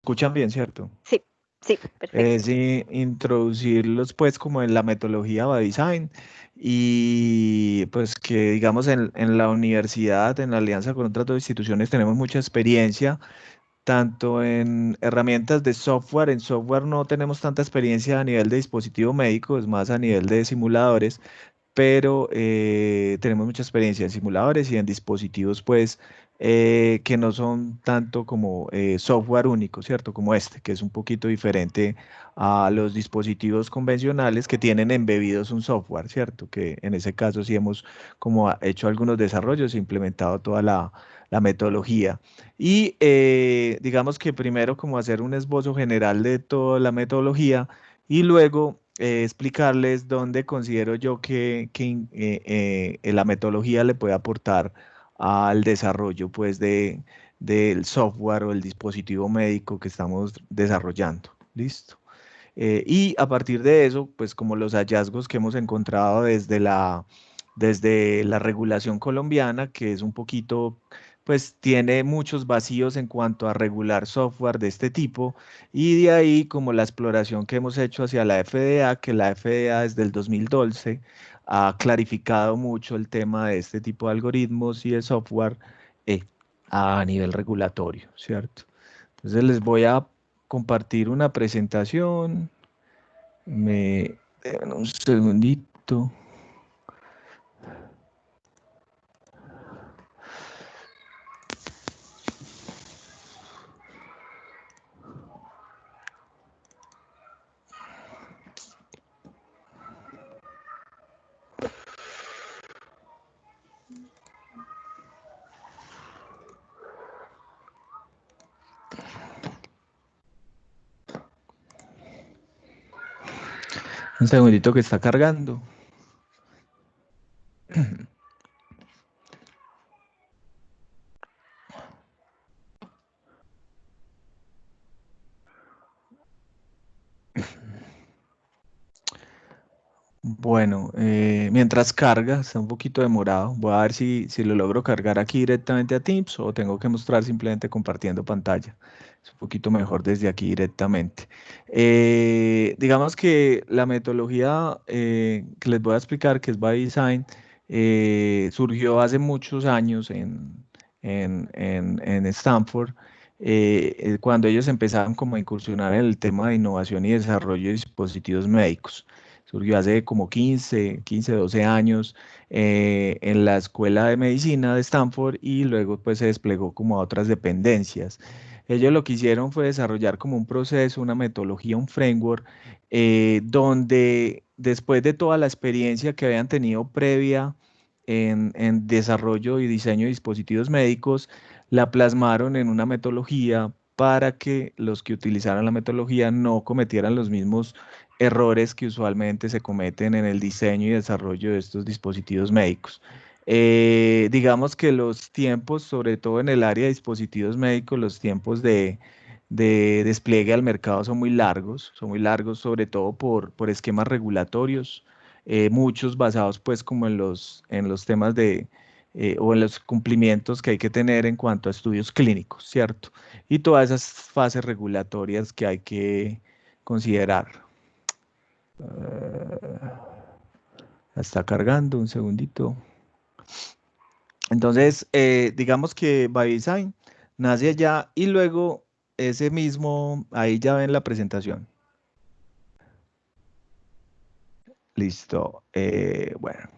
escuchan bien, ¿cierto? Sí, sí, perfecto. Es introducirlos pues como en la metodología Design y pues que digamos en la universidad, en la alianza con otras dos instituciones tenemos mucha experiencia tanto en herramientas de software. En software no tenemos tanta experiencia a nivel de dispositivo médico, es más a nivel de simuladores, pero tenemos mucha experiencia en simuladores y en dispositivos, pues, que no son tanto como software único, ¿cierto? Como este, que es un poquito diferente a los dispositivos convencionales que tienen embebidos un software, ¿cierto? Que en ese caso sí hemos como hecho algunos desarrollos e implementado toda la metodología. Y digamos que primero como hacer un esbozo general de toda la metodología y luego explicarles dónde considero yo que la metodología le puede aportar al desarrollo pues del software o el dispositivo médico que estamos desarrollando. ¿Listo? Y a partir de eso, pues como los hallazgos que hemos encontrado desde la regulación colombiana, que es un poquito, pues tiene muchos vacíos en cuanto a regular software de este tipo, y de ahí como la exploración que hemos hecho hacia la FDA, que la FDA desde el 2012 ha clarificado mucho el tema de este tipo de algoritmos y de software eh, a nivel regulatorio, ¿cierto? Entonces les voy a compartir una presentación. Me den un segundito. Un segundito que está cargando. Bueno, mientras carga, está un poquito demorado. Voy a ver si lo logro cargar aquí directamente a Teams o tengo que mostrar simplemente compartiendo pantalla. Es un poquito mejor desde aquí directamente. Digamos que la metodología que les voy a explicar, que es by Design, surgió hace muchos años en Stanford, cuando ellos empezaron como a incursionar en el tema de innovación y desarrollo de dispositivos médicos. Surgió hace como 12 años en la Escuela de Medicina de Stanford y luego pues se desplegó como a otras dependencias. Ellos lo que hicieron fue desarrollar como un proceso, una metodología, un framework, donde después de toda la experiencia que habían tenido previa en desarrollo y diseño de dispositivos médicos, la plasmaron en una metodología para que los que utilizaran la metodología no cometieran los mismos errores que usualmente se cometen en el diseño y desarrollo de estos dispositivos médicos. Digamos que los tiempos, sobre todo en el área de dispositivos médicos, los tiempos de despliegue al mercado son muy largos sobre todo por esquemas regulatorios, muchos basados pues como en los temas o en los cumplimientos que hay que tener en cuanto a estudios clínicos, ¿cierto? Y todas esas fases regulatorias que hay que considerar. Está cargando, un segundito. Entonces, digamos que by Design nace allá y luego ese mismo, ahí ya ven la presentación. Listo. Bueno,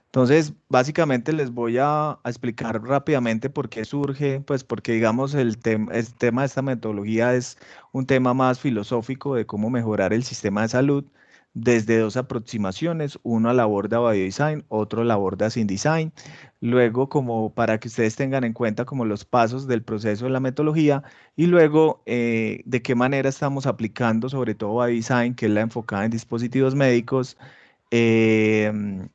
entonces básicamente les voy a explicar rápidamente por qué surge, pues porque digamos el tema de esta metodología es un tema más filosófico de cómo mejorar el sistema de salud desde dos aproximaciones, uno la aborda Biodesign, otro la aborda Sin Design. Luego, como para que ustedes tengan en cuenta como los pasos del proceso de la metodología y luego de qué manera estamos aplicando sobre todo Biodesign, que es la enfocada en dispositivos médicos. em,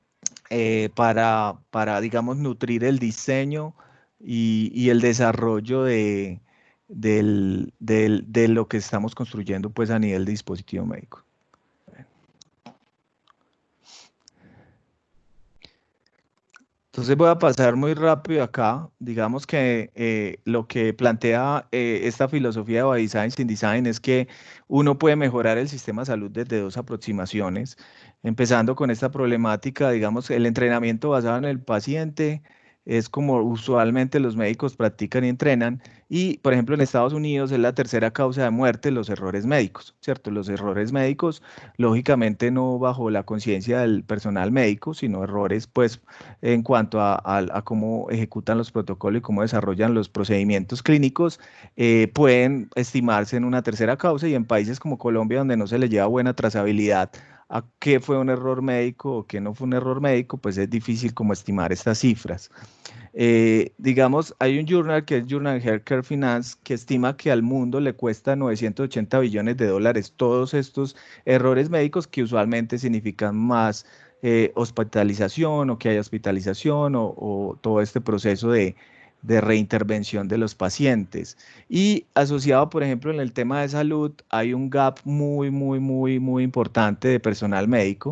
digamos, nutrir el diseño y el desarrollo de lo que estamos construyendo pues a nivel de dispositivo médico. Entonces voy a pasar muy rápido acá. Digamos que lo que plantea esta filosofía de Biodesign sin Design es que uno puede mejorar el sistema de salud desde dos aproximaciones, empezando con esta problemática, digamos, el entrenamiento basado en el paciente. Es como usualmente los médicos practican y entrenan. Y, por ejemplo, en Estados Unidos es la tercera causa de muerte, los errores médicos, ¿cierto? Los errores médicos, lógicamente no bajo la conciencia del personal médico, sino errores, pues, en cuanto a cómo ejecutan los protocolos y cómo desarrollan los procedimientos clínicos, pueden estimarse en una tercera causa y en países como Colombia, donde no se le lleva buena trazabilidad a qué fue un error médico o qué no fue un error médico, pues es difícil como estimar estas cifras. Digamos, hay un journal que es Journal Healthcare Finance que estima que al mundo le cuesta 980 billones de dólares todos estos errores médicos que usualmente significan más hospitalización o que haya hospitalización o todo este proceso de reintervención de los pacientes. Y asociado, por ejemplo, en el tema de salud, hay un gap muy importante de personal médico.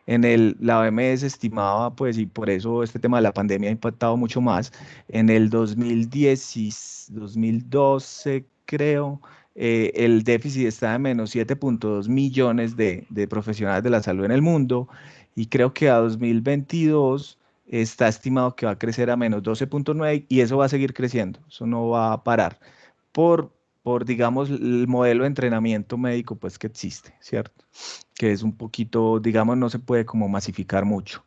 La OMS estimaba, pues, y por eso este tema de la pandemia ha impactado mucho más, en el 2010, 2012, creo, el déficit está en menos 7,2 millones de profesionales de la salud en el mundo y creo que a 2022 está estimado que va a crecer a menos 12,9 y eso va a seguir creciendo, eso no va a parar por, digamos, el modelo de entrenamiento médico pues que existe, ¿cierto? Que es un poquito, digamos, no se puede como masificar mucho.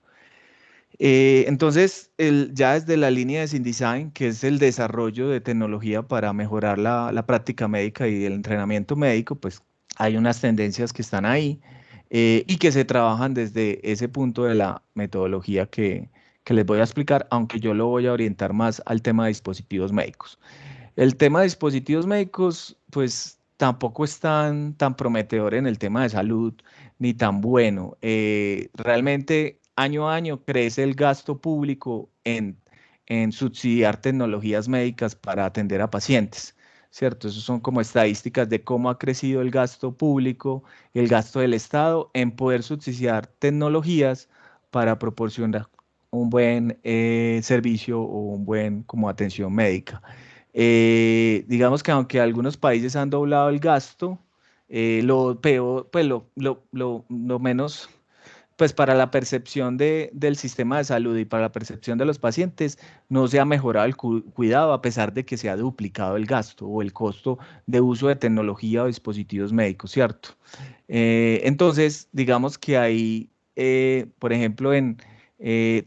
Entonces, ya desde la línea de SynDesign, que es el desarrollo de tecnología para mejorar la práctica médica y el entrenamiento médico, pues hay unas tendencias que están ahí y que se trabajan desde ese punto de la metodología que les voy a explicar, aunque yo lo voy a orientar más al tema de dispositivos médicos. El tema de dispositivos médicos, pues tampoco es tan prometedor en el tema de salud, ni tan bueno. Realmente año a año crece el gasto público en subsidiar tecnologías médicas para atender a pacientes, ¿cierto? Esas son como estadísticas de cómo ha crecido el gasto público, el gasto del Estado en poder subsidiar tecnologías para proporcionar un buen servicio o un buen como atención médica. Digamos que aunque algunos países han doblado el gasto, lo peor, pues lo menos, pues para la percepción del sistema de salud y para la percepción de los pacientes, no se ha mejorado el cuidado a pesar de que se ha duplicado el gasto o el costo de uso de tecnología o dispositivos médicos, ¿cierto? Entonces, digamos que ahí, por ejemplo,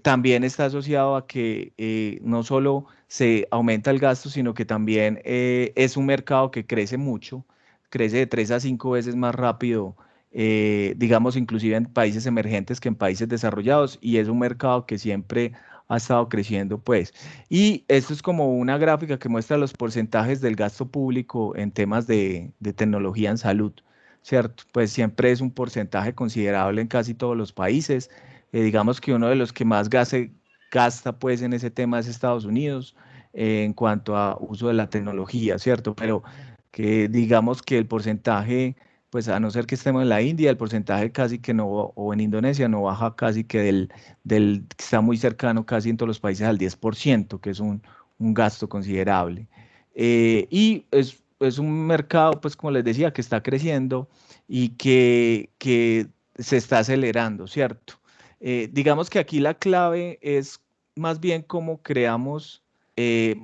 también está asociado a que no solo se aumenta el gasto, sino que también es un mercado que crece mucho, crece de 3 a 5 veces más rápido, digamos, inclusive en países emergentes que en países desarrollados, y es un mercado que siempre ha estado creciendo, pues. Y esto es como una gráfica que muestra los porcentajes del gasto público en temas de tecnología en salud. ¿Cierto? Pues siempre es un porcentaje considerable en casi todos los países. Digamos que uno de los que más gasta pues en ese tema es Estados Unidos en cuanto a uso de la tecnología, ¿cierto? Pero que digamos que el porcentaje, pues a no ser que estemos en la India, el porcentaje casi que no, o en Indonesia no baja casi que que está muy cercano casi en todos los países al 10%, que es un gasto considerable. Y es un mercado, pues como les decía, que está creciendo y que se está acelerando, ¿cierto? Digamos que aquí la clave es más bien cómo creamos,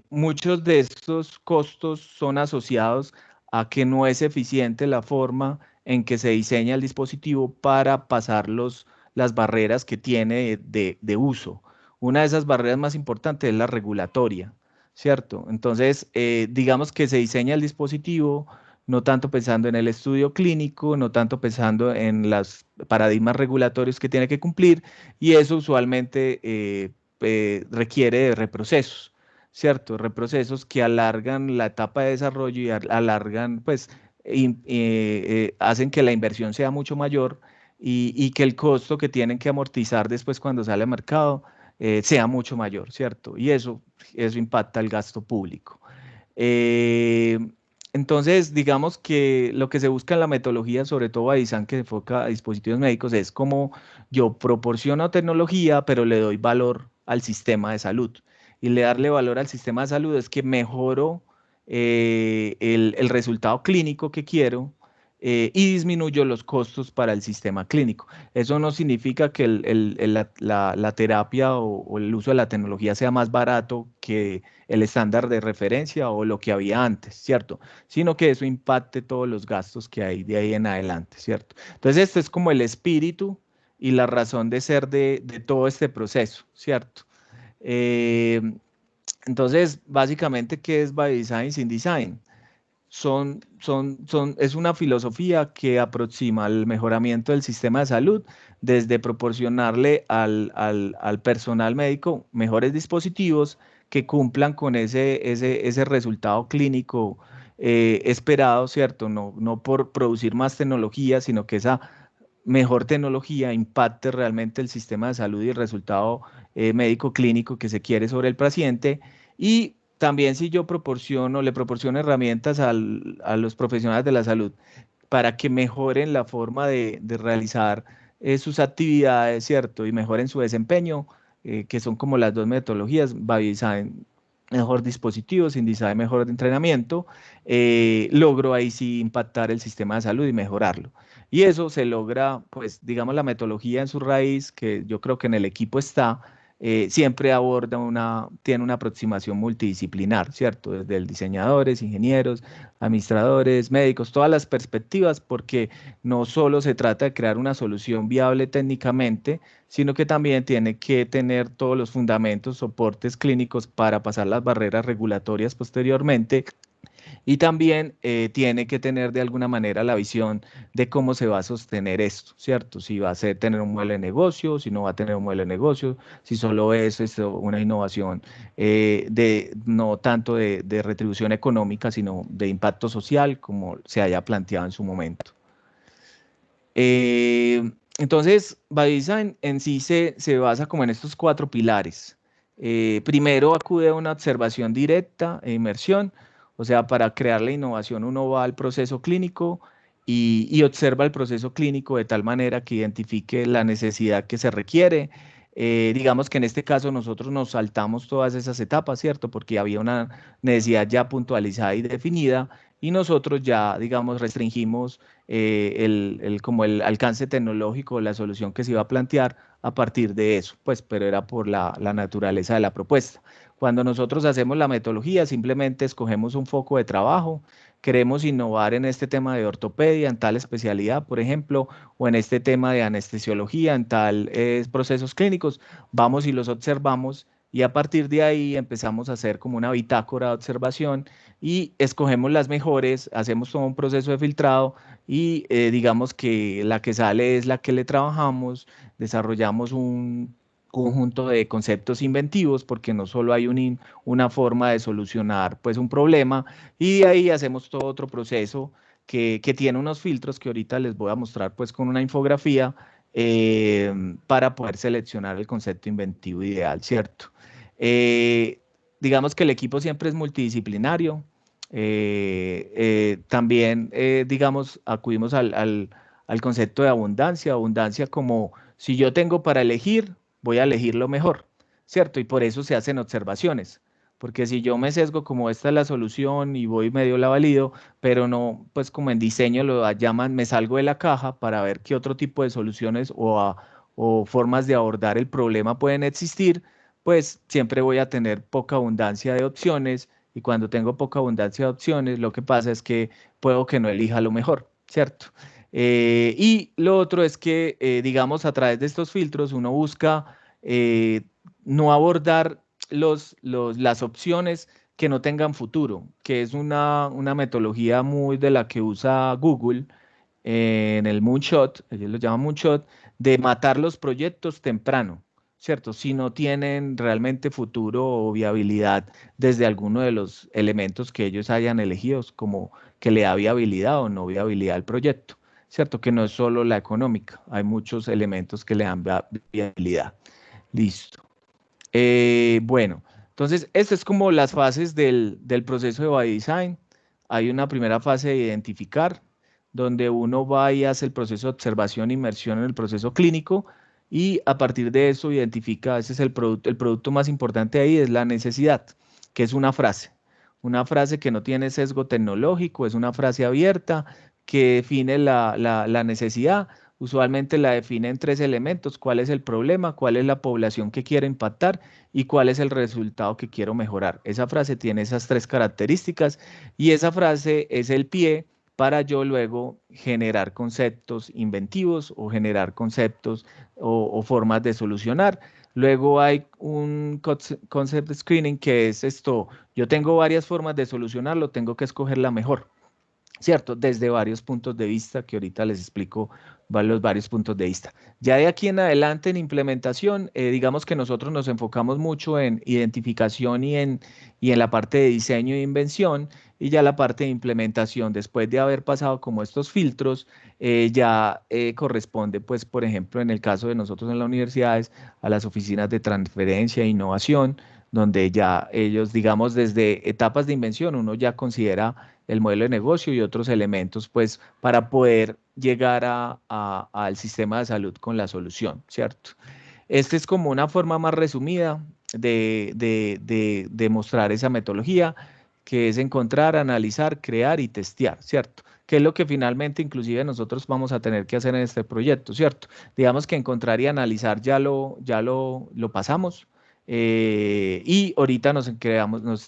muchos de estos costos son asociados a que no es eficiente la forma en que se diseña el dispositivo para pasar las barreras que tiene de uso. Una de esas barreras más importantes es la regulatoria. ¿Cierto? Entonces, digamos que se diseña el dispositivo no tanto pensando en el estudio clínico, no tanto pensando en los paradigmas regulatorios que tiene que cumplir, y eso usualmente requiere de reprocesos, ¿cierto? Reprocesos que alargan la etapa de desarrollo y alargan, pues, hacen que la inversión sea mucho mayor y que el costo que tienen que amortizar después cuando sale al mercado sea mucho mayor, ¿cierto? Y eso impacta el gasto público. Eh, entonces, digamos que lo que se busca en la metodología, sobre todo a Design, que se enfoca a dispositivos médicos, es como yo proporciono tecnología, pero le doy valor al sistema de salud. Y le darle valor al sistema de salud es que mejoro el resultado clínico que quiero y disminuyo los costos para el sistema clínico. Eso no significa que la terapia o el uso de la tecnología sea más barato que el estándar de referencia o lo que había antes, ¿cierto? Sino que eso impacte todos los gastos que hay de ahí en adelante, ¿cierto? Entonces, esto es como el espíritu y la razón de ser de todo este proceso, ¿cierto? Eh, entonces, básicamente, ¿qué es by design sin design? Es una filosofía que aproxima el mejoramiento del sistema de salud desde proporcionarle al personal médico mejores dispositivos que cumplan con ese resultado clínico esperado, ¿cierto? No por producir más tecnología, sino que esa mejor tecnología impacte realmente el sistema de salud y el resultado médico clínico que se quiere sobre el paciente. Y también si yo le proporciono herramientas a los profesionales de la salud para que mejoren la forma de realizar sus actividades, ¿cierto? Y mejoren su desempeño, que son como las dos metodologías, by design, mejor dispositivo, sin design, mejor entrenamiento, logro ahí sí impactar el sistema de salud y mejorarlo. Y eso se logra, pues, digamos, la metodología en su raíz, que yo creo que en el equipo está, siempre tiene una aproximación multidisciplinar, ¿cierto? Desde el diseñadores, ingenieros, administradores, médicos, todas las perspectivas, porque no solo se trata de crear una solución viable técnicamente, sino que también tiene que tener todos los fundamentos, soportes clínicos para pasar las barreras regulatorias posteriormente y también tiene que tener de alguna manera la visión de cómo se va a sostener esto, ¿cierto? Si va a ser tener un modelo de negocio, si no va a tener un modelo de negocio, si solo es esto, una innovación no tanto de retribución económica, sino de impacto social, como se haya planteado en su momento. Entonces, by Design en sí se basa como en estos cuatro pilares. Primero acude a una observación directa e inmersión, o sea, para crear la innovación uno va al proceso clínico y observa el proceso clínico de tal manera que identifique la necesidad que se requiere. Digamos que en este caso nosotros nos saltamos todas esas etapas, ¿cierto? Porque había una necesidad ya puntualizada y definida y nosotros ya, digamos, restringimos como el alcance tecnológico, la solución que se iba a plantear a partir de eso, pues, pero era por la naturaleza de la propuesta. Cuando nosotros hacemos la metodología, simplemente escogemos un foco de trabajo, queremos innovar en este tema de ortopedia, en tal especialidad, por ejemplo, o en este tema de anestesiología, en tal procesos clínicos, vamos y los observamos y a partir de ahí empezamos a hacer como una bitácora de observación y escogemos las mejores, hacemos todo un proceso de filtrado y digamos que la que sale es la que le trabajamos, desarrollamos un conjunto de conceptos inventivos porque no solo hay una forma de solucionar pues un problema y de ahí hacemos todo otro proceso que tiene unos filtros que ahorita les voy a mostrar pues con una infografía para poder seleccionar el concepto inventivo ideal, ¿cierto? Eh, digamos que el equipo siempre es multidisciplinario. También, digamos, acudimos al concepto de abundancia, abundancia como si yo tengo para elegir, voy a elegir lo mejor, ¿cierto? Y por eso se hacen observaciones, porque si yo me sesgo como esta es la solución y voy medio la valido, pero no, pues como en diseño lo llaman, me salgo de la caja para ver qué otro tipo de soluciones o formas de abordar el problema pueden existir, pues siempre voy a tener poca abundancia de opciones y cuando tengo poca abundancia de opciones, lo que pasa es que puedo que no elija lo mejor, ¿cierto? Y lo otro es que, digamos, a través de estos filtros uno busca no abordar las opciones que no tengan futuro, que es una metodología muy de la que usa Google en el moonshot, ellos lo llaman moonshot, de matar los proyectos temprano, ¿cierto? Si no tienen realmente futuro o viabilidad desde alguno de los elementos que ellos hayan elegido, como que le da viabilidad o no viabilidad al proyecto, ¿cierto? Que no es solo la económica, hay muchos elementos que le dan viabilidad. Listo. Bueno, entonces, estas es como las fases del proceso de by design. Hay una primera fase de identificar, donde uno va y hace el proceso de observación e inmersión en el proceso clínico y a partir de eso identifica, ese es el producto más importante ahí es la necesidad, que es una frase que no tiene sesgo tecnológico, es una frase abierta que define la necesidad. Usualmente la define en tres elementos: cuál es el problema, cuál es la población que quiero impactar y cuál es el resultado que quiero mejorar. Esa frase tiene esas tres características y esa frase es el pie para yo luego generar conceptos inventivos o generar conceptos o formas de solucionar. Luego hay un concept screening, que es esto: yo tengo varias formas de solucionarlo, tengo que escoger la mejor. ¿Cierto? Desde varios puntos de vista, que ahorita les explico los varios puntos de vista. Ya de aquí en adelante en implementación, digamos que nosotros nos enfocamos mucho en identificación y en la parte de diseño e invención, y ya la parte de implementación, después de haber pasado como estos filtros, ya corresponde, pues, por ejemplo, en el caso de nosotros en las universidades, a las oficinas de transferencia e innovación, donde ya ellos, digamos, desde etapas de invención, uno ya considera el modelo de negocio y otros elementos, pues, para poder llegar al sistema de salud con la solución, ¿cierto? Esta es como una forma más resumida de mostrar esa metodología, que es encontrar, analizar, crear y testear, ¿cierto? Que es lo que finalmente inclusive nosotros vamos a tener que hacer en este proyecto, ¿cierto? Digamos que encontrar y analizar ya lo pasamos, y ahorita nos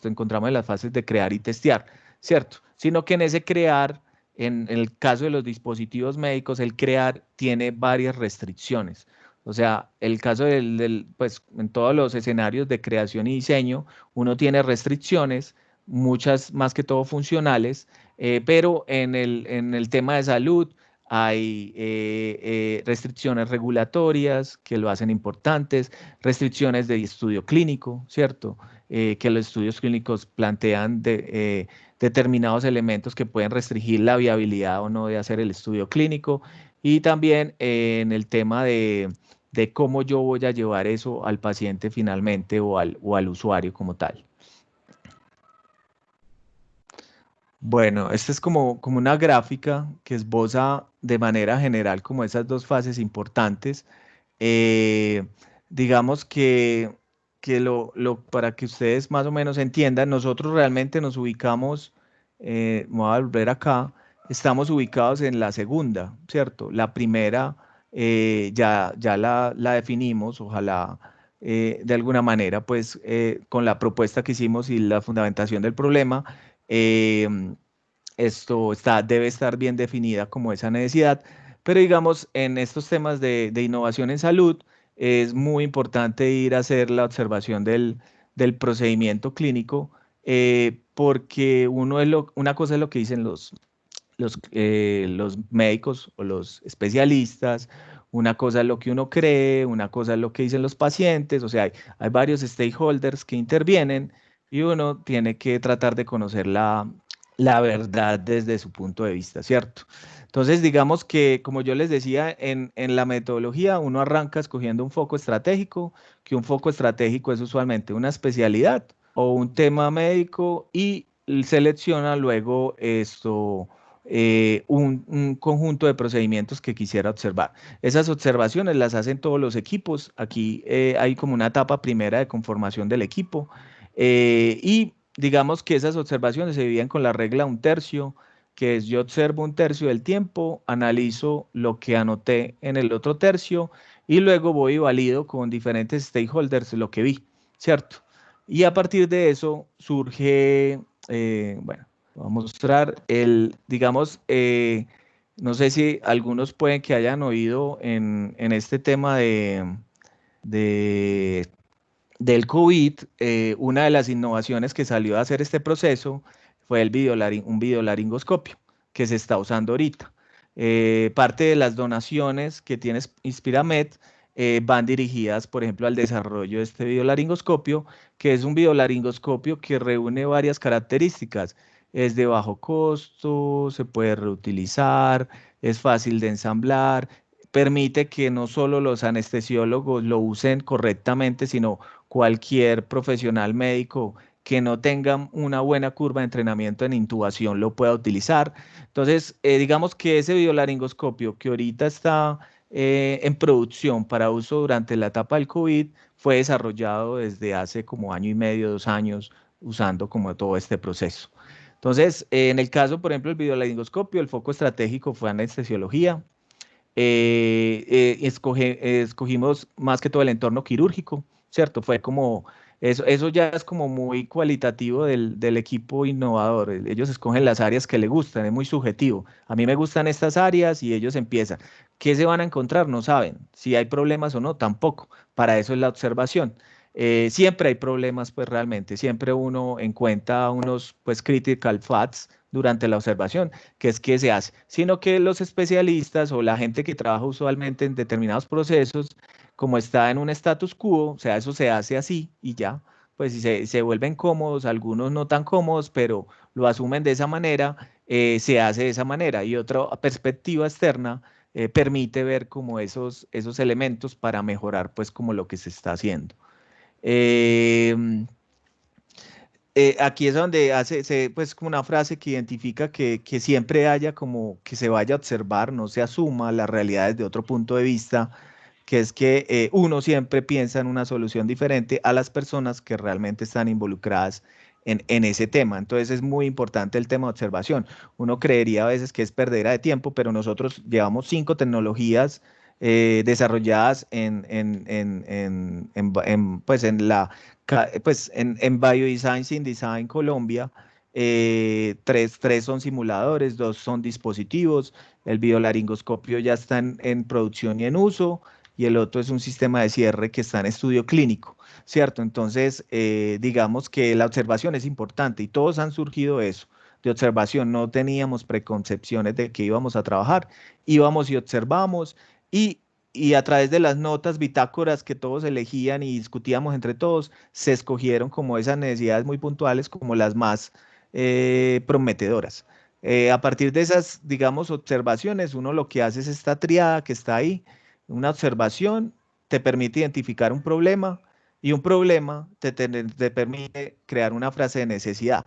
encontramos en las fases de crear y testear, ¿cierto? Sino que en ese crear, en el caso de los dispositivos médicos, el crear tiene varias restricciones. O sea, el caso pues en todos los escenarios de creación y diseño, uno tiene restricciones, muchas más que todo funcionales, pero en el tema de salud hay restricciones regulatorias que lo hacen importantes, restricciones de estudio clínico, ¿cierto? Que los estudios clínicos plantean determinados elementos que pueden restringir la viabilidad o no de hacer el estudio clínico, y también en el tema de cómo yo voy a llevar eso al paciente finalmente o al usuario como tal. Bueno, esta es como una gráfica que esboza de manera general como esas dos fases importantes. Eh, digamos que para que ustedes más o menos entiendan, nosotros realmente nos ubicamos, me voy a volver acá, estamos ubicados en la segunda, ¿cierto? La primera ya la definimos, ojalá de alguna manera, pues con la propuesta que hicimos y la fundamentación del problema. Esto debe estar bien definida como esa necesidad, pero digamos, en estos temas de innovación en salud, es muy importante ir a hacer la observación del procedimiento clínico, porque una cosa es lo que dicen los médicos o los especialistas, una cosa es lo que uno cree, una cosa es lo que dicen los pacientes, o sea, hay varios stakeholders que intervienen y uno tiene que tratar de conocer la verdad desde su punto de vista, ¿cierto? Entonces, digamos que, como yo les decía, en la metodología uno arranca escogiendo un foco estratégico, que un foco estratégico es usualmente una especialidad o un tema médico, y selecciona luego un conjunto de procedimientos que quisiera observar. Esas observaciones las hacen todos los equipos. Aquí hay como una etapa primera de conformación del equipo, y digamos que esas observaciones se dividen con la regla un tercio, que es: yo observo un tercio del tiempo, analizo lo que anoté en el otro tercio y luego voy y valido con diferentes stakeholders lo que vi, ¿cierto? Y a partir de eso surge, bueno, voy a mostrar digamos, no sé si algunos pueden que hayan oído en este tema de del COVID, una de las innovaciones que salió a hacer este proceso fue un videolaringoscopio que se está usando ahorita. Parte de las donaciones que tiene Inspiramed van dirigidas, por ejemplo, al desarrollo de este videolaringoscopio, que es un videolaringoscopio que reúne varias características. Es de bajo costo, se puede reutilizar, es fácil de ensamblar, permite que no solo los anestesiólogos lo usen correctamente, sino cualquier profesional médico que no tenga una buena curva de entrenamiento en intubación lo pueda utilizar. Entonces, digamos que ese videolaringoscopio que ahorita está en producción para uso durante la etapa del COVID fue desarrollado desde hace como año y medio, 2 años, usando como todo este proceso. Entonces, en el caso, por ejemplo, del videolaringoscopio, el foco estratégico fue anestesiología. Escogimos más que todo el entorno quirúrgico, ¿cierto? Fue como, eso ya es como muy cualitativo del equipo innovador. Ellos escogen las áreas que les gustan, es muy subjetivo. A mí me gustan estas áreas y ellos empiezan. ¿Qué se van a encontrar? No saben. Si hay problemas o no, tampoco. Para eso es la observación. Siempre hay problemas, pues realmente, siempre uno encuentra unos, pues, critical facts durante la observación que es que se hace, sino que los especialistas o la gente que trabaja usualmente en determinados procesos, como está en un status quo, o sea, eso se hace así y ya, pues si se vuelven cómodos, algunos no tan cómodos, pero lo asumen de esa manera, se hace de esa manera. Y otra perspectiva externa permite ver como esos elementos para mejorar pues como lo que se está haciendo. Em, aquí es donde pues como una frase que identifica que siempre haya como que se vaya a observar, no se asuma las realidades de otro punto de vista, que es que uno siempre piensa en una solución diferente a las personas que realmente están involucradas en ese tema. Entonces es muy importante el tema de observación. Uno creería a veces que es perdera de tiempo, pero nosotros llevamos 5 tecnologías desarrolladas pues pues en Biodesign Sin Design Colombia. Tres son simuladores, 2 son dispositivos. El biolaringoscopio ya está en producción y en uso, y el otro es un sistema de cierre que está en estudio clínico, ¿cierto? Entonces, digamos que la observación es importante y todos han surgido eso, de observación. No teníamos preconcepciones de que íbamos a trabajar, íbamos y observamos y, y a través de las notas, bitácoras que todos elegían y discutíamos entre todos, se escogieron como esas necesidades muy puntuales como las más prometedoras. A partir de esas, digamos, observaciones, uno lo que hace es esta triada que está ahí. Una observación te permite identificar un problema y un problema te permite crear una frase de necesidad.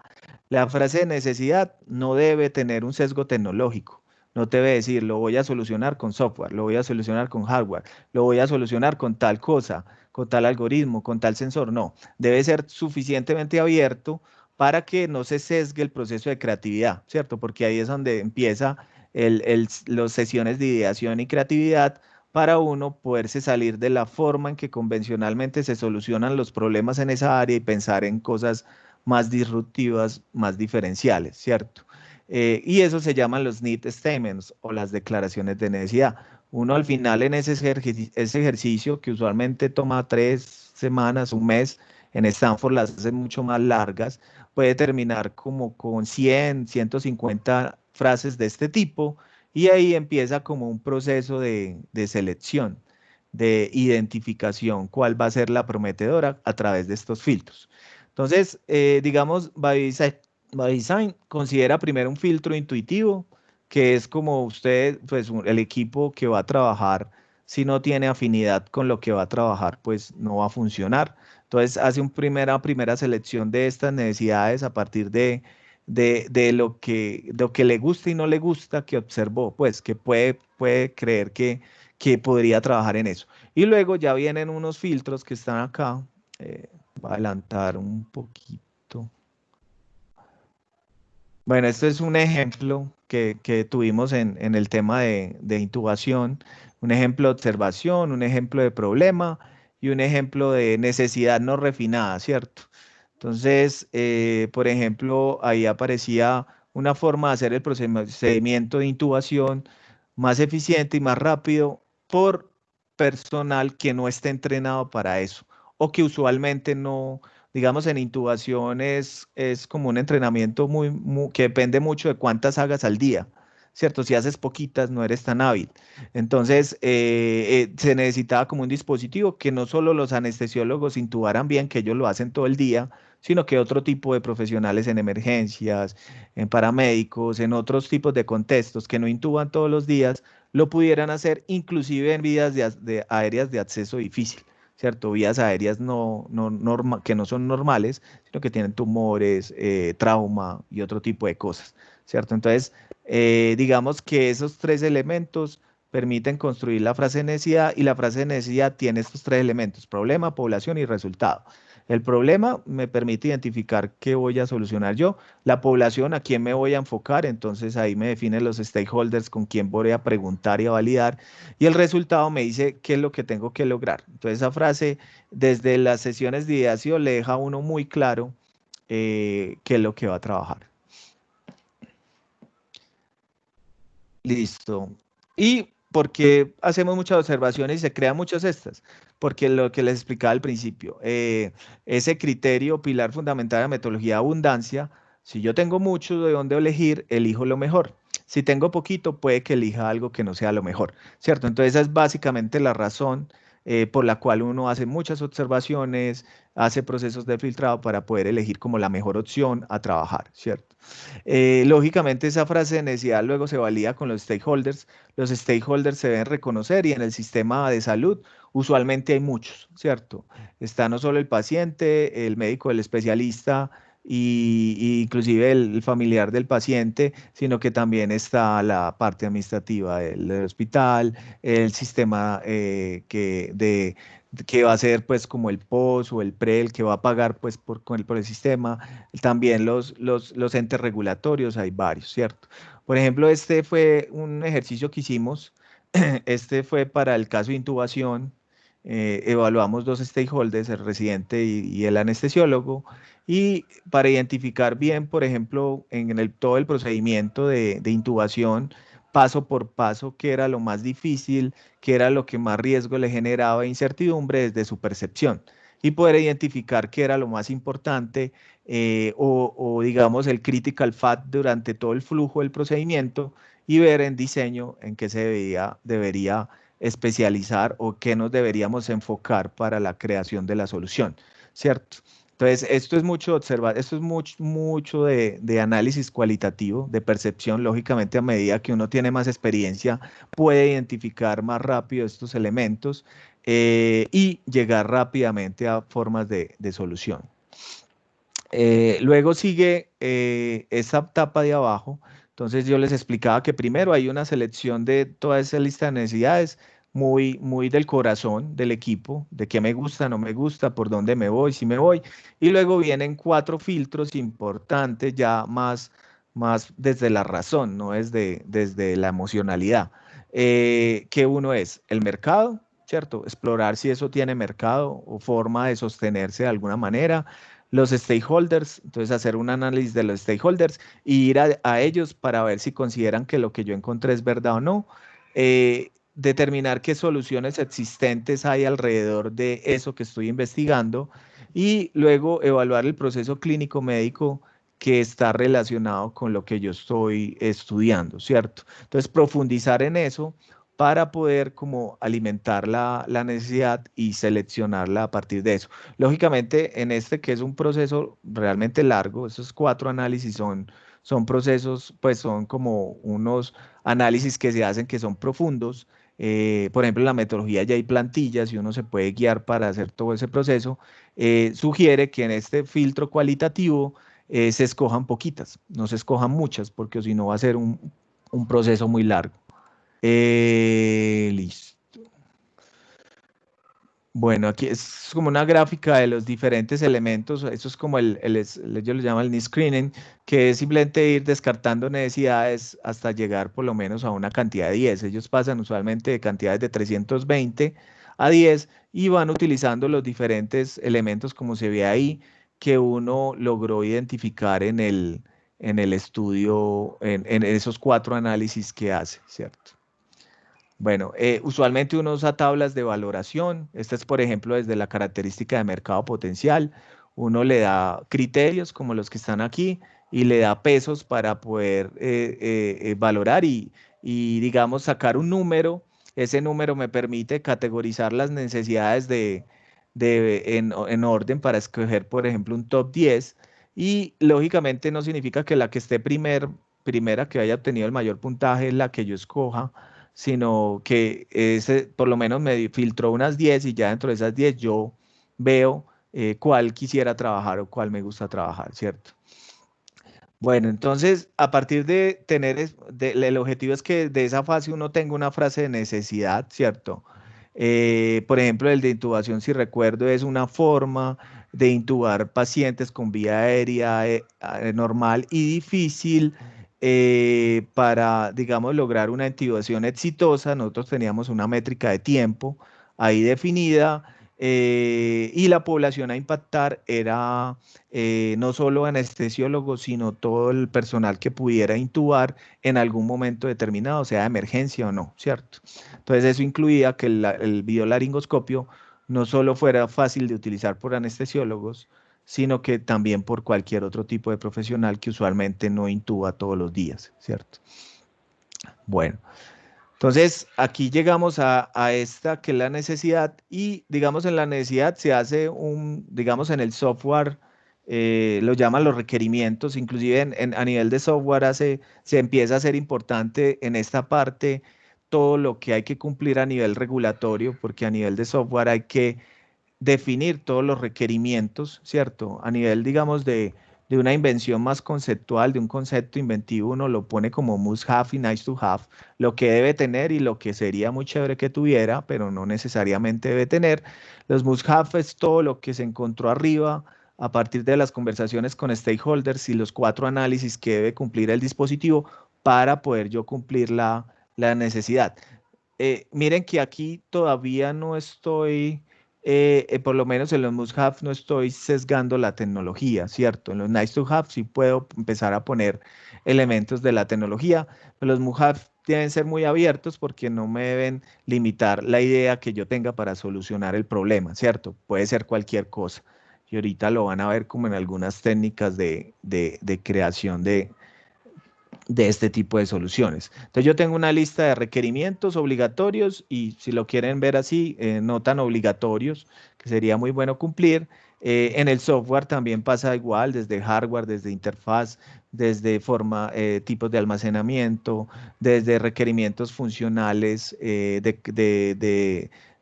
La frase de necesidad no debe tener un sesgo tecnológico. No debe decir, lo voy a solucionar con software, lo voy a solucionar con hardware, lo voy a solucionar con tal cosa, con tal algoritmo, con tal sensor. No, debe ser suficientemente abierto para que no se sesgue el proceso de creatividad, ¿cierto? Porque ahí es donde empieza las sesiones de ideación y creatividad para uno poderse salir de la forma en que convencionalmente se solucionan los problemas en esa área y pensar en cosas más disruptivas, más diferenciales, ¿cierto? Y eso se llaman los need statements o las declaraciones de necesidad. Uno al final en ese ejercicio que usualmente toma 3 semanas, un mes, en Stanford las hacen mucho más largas, puede terminar como con 100, 150 frases de este tipo y ahí empieza como un proceso de selección, de identificación, cuál va a ser la prometedora a través de estos filtros. Entonces, digamos, by Design considera primero un filtro intuitivo, que es como usted, pues el equipo que va a trabajar, si no tiene afinidad con lo que va a trabajar, pues no va a funcionar. Entonces hace una primera selección de estas necesidades a partir de lo que le gusta y no le gusta que observó, pues que puede creer que podría trabajar en eso. Y luego ya vienen unos filtros que están acá. Voy a adelantar un poquito. Bueno, este es un ejemplo que tuvimos en el tema de intubación, un ejemplo de observación, un ejemplo de problema y un ejemplo de necesidad no refinada, ¿cierto? Entonces, por ejemplo, ahí aparecía una forma de hacer el procedimiento de intubación más eficiente y más rápido por personal que no esté entrenado para eso o que usualmente no, digamos, en intubación es como un entrenamiento que depende mucho de cuántas hagas al día, ¿cierto? Si haces poquitas, no eres tan hábil. Entonces, se necesitaba como un dispositivo que no solo los anestesiólogos intubaran bien, que ellos lo hacen todo el día, sino que otro tipo de profesionales en emergencias, en paramédicos, en otros tipos de contextos que no intuban todos los días, lo pudieran hacer inclusive en vías aéreas de acceso difícil. ¿Cierto? Vías aéreas que no son normales, sino que tienen tumores, trauma y otro tipo de cosas, ¿cierto? Entonces, digamos que esos 3 elementos permiten construir la frase de necesidad y la frase de necesidad tiene estos tres elementos: problema, población y resultado. El problema me permite identificar qué voy a solucionar yo, la población a quién me voy a enfocar, entonces ahí me definen los stakeholders con quién voy a preguntar y a validar, y el resultado me dice qué es lo que tengo que lograr. Entonces esa frase desde las sesiones de ideación le deja a uno muy claro qué es lo que va a trabajar. Listo. ¿Y por qué hacemos muchas observaciones y se crean muchas estas? Porque lo que les explicaba al principio, ese criterio pilar fundamental de la metodología de abundancia, si yo tengo mucho de dónde elegir, elijo lo mejor. Si tengo poquito, puede que elija algo que no sea lo mejor, ¿cierto? Entonces esa es básicamente la razón por la cual uno hace muchas observaciones, hace procesos de filtrado para poder elegir como la mejor opción a trabajar, ¿cierto? Lógicamente esa frase de necesidad luego se valida con los stakeholders. Los stakeholders se deben reconocer y en el sistema de salud usualmente hay muchos, ¿cierto? Está no solo el paciente, el médico, el especialista y inclusive el familiar del paciente, sino que también está la parte administrativa del hospital, el sistema que va a ser pues como el POS o el PRE, el que va a pagar pues por el sistema, también los entes regulatorios, hay varios, ¿cierto? Por ejemplo, este fue un ejercicio que hicimos, este fue para el caso de intubación, evaluamos dos stakeholders, el residente y el anestesiólogo, y para identificar bien, por ejemplo, todo el procedimiento de intubación, paso por paso, qué era lo más difícil, qué era lo que más riesgo le generaba incertidumbre desde su percepción, y poder identificar qué era lo más importante o digamos el critical fat durante todo el flujo del procedimiento y ver en diseño en qué se debería especializar o qué nos deberíamos enfocar para la creación de la solución, ¿cierto? Entonces, esto es mucho observar, esto es mucho de análisis cualitativo, de percepción. Lógicamente, a medida que uno tiene más experiencia, puede identificar más rápido estos elementos y llegar rápidamente a formas de solución. Luego sigue esa etapa de abajo. Entonces yo les explicaba que primero hay una selección de toda esa lista de necesidades muy del corazón del equipo, de qué me gusta, no me gusta, por dónde me voy, si me voy. Y luego vienen cuatro filtros importantes ya más desde la razón, no desde la emocionalidad. Que uno es el mercado, ¿cierto? Explorar si eso tiene mercado o forma de sostenerse de alguna manera, los stakeholders, entonces hacer un análisis de los stakeholders y ir a ellos para ver si consideran que lo que yo encontré es verdad o no. Determinar qué soluciones existentes hay alrededor de eso que estoy investigando y luego evaluar el proceso clínico médico que está relacionado con lo que yo estoy estudiando, ¿cierto? Entonces, profundizar en eso para poder como alimentar la necesidad y seleccionarla a partir de eso. Lógicamente, en este que es un proceso realmente largo, esos cuatro análisis son procesos, pues son como unos análisis que se hacen que son profundos. Por ejemplo, en la metodología ya hay plantillas y uno se puede guiar para hacer todo ese proceso. Sugiere que en este filtro cualitativo se escojan poquitas, no se escojan muchas, porque si no va a ser un proceso muy largo. Listo. Bueno, aquí es como una gráfica de los diferentes elementos. Eso es como ellos lo llaman el need screening, que es simplemente ir descartando necesidades hasta llegar por lo menos a una cantidad de 10. Ellos pasan usualmente de cantidades de 320 a 10 y van utilizando los diferentes elementos como se ve ahí que uno logró identificar en el estudio, en esos cuatro análisis que hace, ¿cierto? Bueno, usualmente uno usa tablas de valoración. Esta es, por ejemplo, desde la característica de mercado potencial. Uno le da criterios como los que están aquí y le da pesos para poder valorar digamos, sacar un número. Ese número me permite categorizar las necesidades en orden para escoger, por ejemplo, un top 10. Y lógicamente no significa que la que esté primera, que haya obtenido el mayor puntaje, es la que yo escoja, sino que ese por lo menos me filtró unas 10 y ya dentro de esas 10 yo veo cuál quisiera trabajar o cuál me gusta trabajar, ¿cierto? Bueno, entonces, a partir de tener, el objetivo es que de esa fase uno tenga una frase de necesidad, ¿cierto? Por ejemplo, el de intubación, si recuerdo, es una forma de intubar pacientes con vía aérea normal y difícil para, digamos, lograr una intubación exitosa. Nosotros teníamos una métrica de tiempo ahí definida y la población a impactar era no solo anestesiólogos, sino todo el personal que pudiera intubar en algún momento determinado, sea de emergencia o no, ¿cierto? Entonces eso incluía que el videolaringoscopio no solo fuera fácil de utilizar por anestesiólogos, sino que también por cualquier otro tipo de profesional que usualmente no intuba todos los días, ¿cierto? Bueno. Entonces, aquí llegamos a esta que es la necesidad y digamos en la necesidad se hace digamos en el software, lo llaman los requerimientos, inclusive a nivel de software se empieza a ser importante en esta parte todo lo que hay que cumplir a nivel regulatorio, porque a nivel de software hay que definir todos los requerimientos, ¿cierto? A nivel, digamos, de una invención más conceptual, de un concepto inventivo, uno lo pone como must have y nice to have, lo que debe tener y lo que sería muy chévere que tuviera, pero no necesariamente debe tener. Los must have es todo lo que se encontró arriba a partir de las conversaciones con stakeholders y los 4 análisis que debe cumplir el dispositivo para poder yo cumplir la necesidad. Miren que aquí todavía no estoy, por lo menos en los must have no estoy sesgando la tecnología, ¿cierto? En los nice to have sí puedo empezar a poner elementos de la tecnología, pero los must have deben ser muy abiertos porque no me deben limitar la idea que yo tenga para solucionar el problema, ¿cierto? Puede ser cualquier cosa. Y ahorita lo van a ver como en algunas técnicas de creación de este tipo de soluciones. Entonces yo tengo una lista de requerimientos obligatorios y si lo quieren ver así, no tan obligatorios, que sería muy bueno cumplir. En el software también pasa igual, desde hardware, desde interfaz, desde tipos de almacenamiento, desde requerimientos funcionales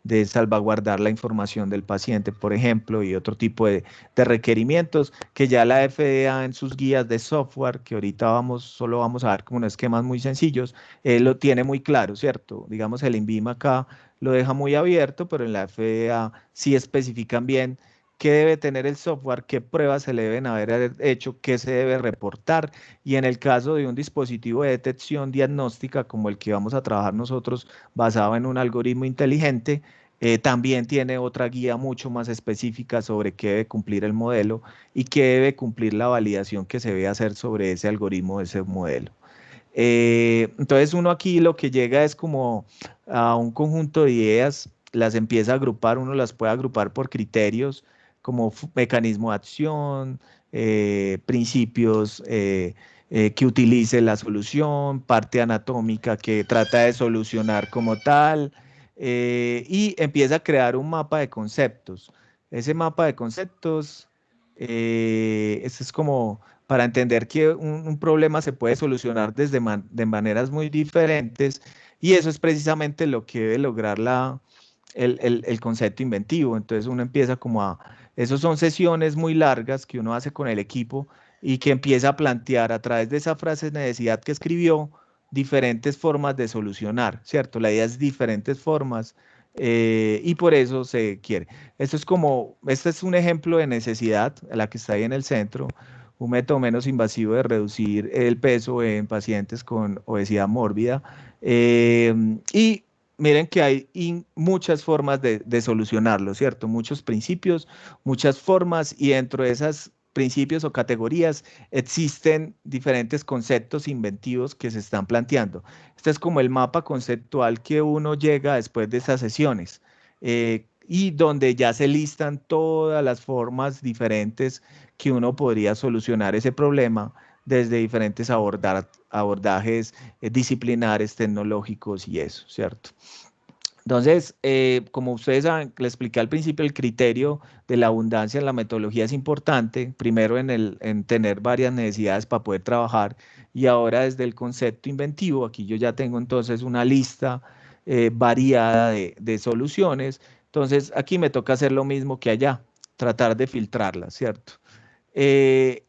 de salvaguardar la información del paciente, por ejemplo, y otro tipo de requerimientos que ya la FDA en sus guías de software, que ahorita solo vamos a ver como unos esquemas muy sencillos, lo tiene muy claro, ¿cierto? Digamos, el INVIMA acá lo deja muy abierto, pero en la FDA sí especifican bien qué debe tener el software, qué pruebas se le deben haber hecho, qué se debe reportar. Y en el caso de un dispositivo de detección diagnóstica como el que vamos a trabajar nosotros, basado en un algoritmo inteligente, también tiene otra guía mucho más específica sobre qué debe cumplir el modelo y qué debe cumplir la validación que se debe hacer sobre ese algoritmo, ese modelo. Entonces uno aquí lo que llega es como a un conjunto de ideas, las empieza a agrupar, uno las puede agrupar por criterios como mecanismo de acción, principios que utilice la solución, parte anatómica que trata de solucionar como tal, y empieza a crear un mapa de conceptos. Ese mapa de conceptos, ese es como para entender que un problema se puede solucionar de maneras muy diferentes y eso es precisamente lo que debe lograr el concepto inventivo. Entonces uno empieza esos son sesiones muy largas que uno hace con el equipo y que empieza a plantear a través de esa frase de necesidad que escribió diferentes formas de solucionar, ¿cierto? La idea es diferentes formas y por eso se quiere. Este es un ejemplo de necesidad, la que está ahí en el centro, un método menos invasivo de reducir el peso en pacientes con obesidad mórbida. Y miren que hay muchas formas de solucionarlo, ¿cierto? Muchos principios, muchas formas y dentro de esas principios o categorías existen diferentes conceptos inventivos que se están planteando. Este es como el mapa conceptual que uno llega después de esas sesiones y donde ya se listan todas las formas diferentes que uno podría solucionar ese problema desde diferentes abordajes disciplinares, tecnológicos y eso, ¿cierto? Entonces, como ustedes saben, le expliqué al principio, el criterio de la abundancia en la metodología es importante, primero en tener varias necesidades para poder trabajar y ahora desde el concepto inventivo, aquí yo ya tengo entonces una lista variada de soluciones, entonces aquí me toca hacer lo mismo que allá, tratar de filtrarlas, ¿cierto? Eh,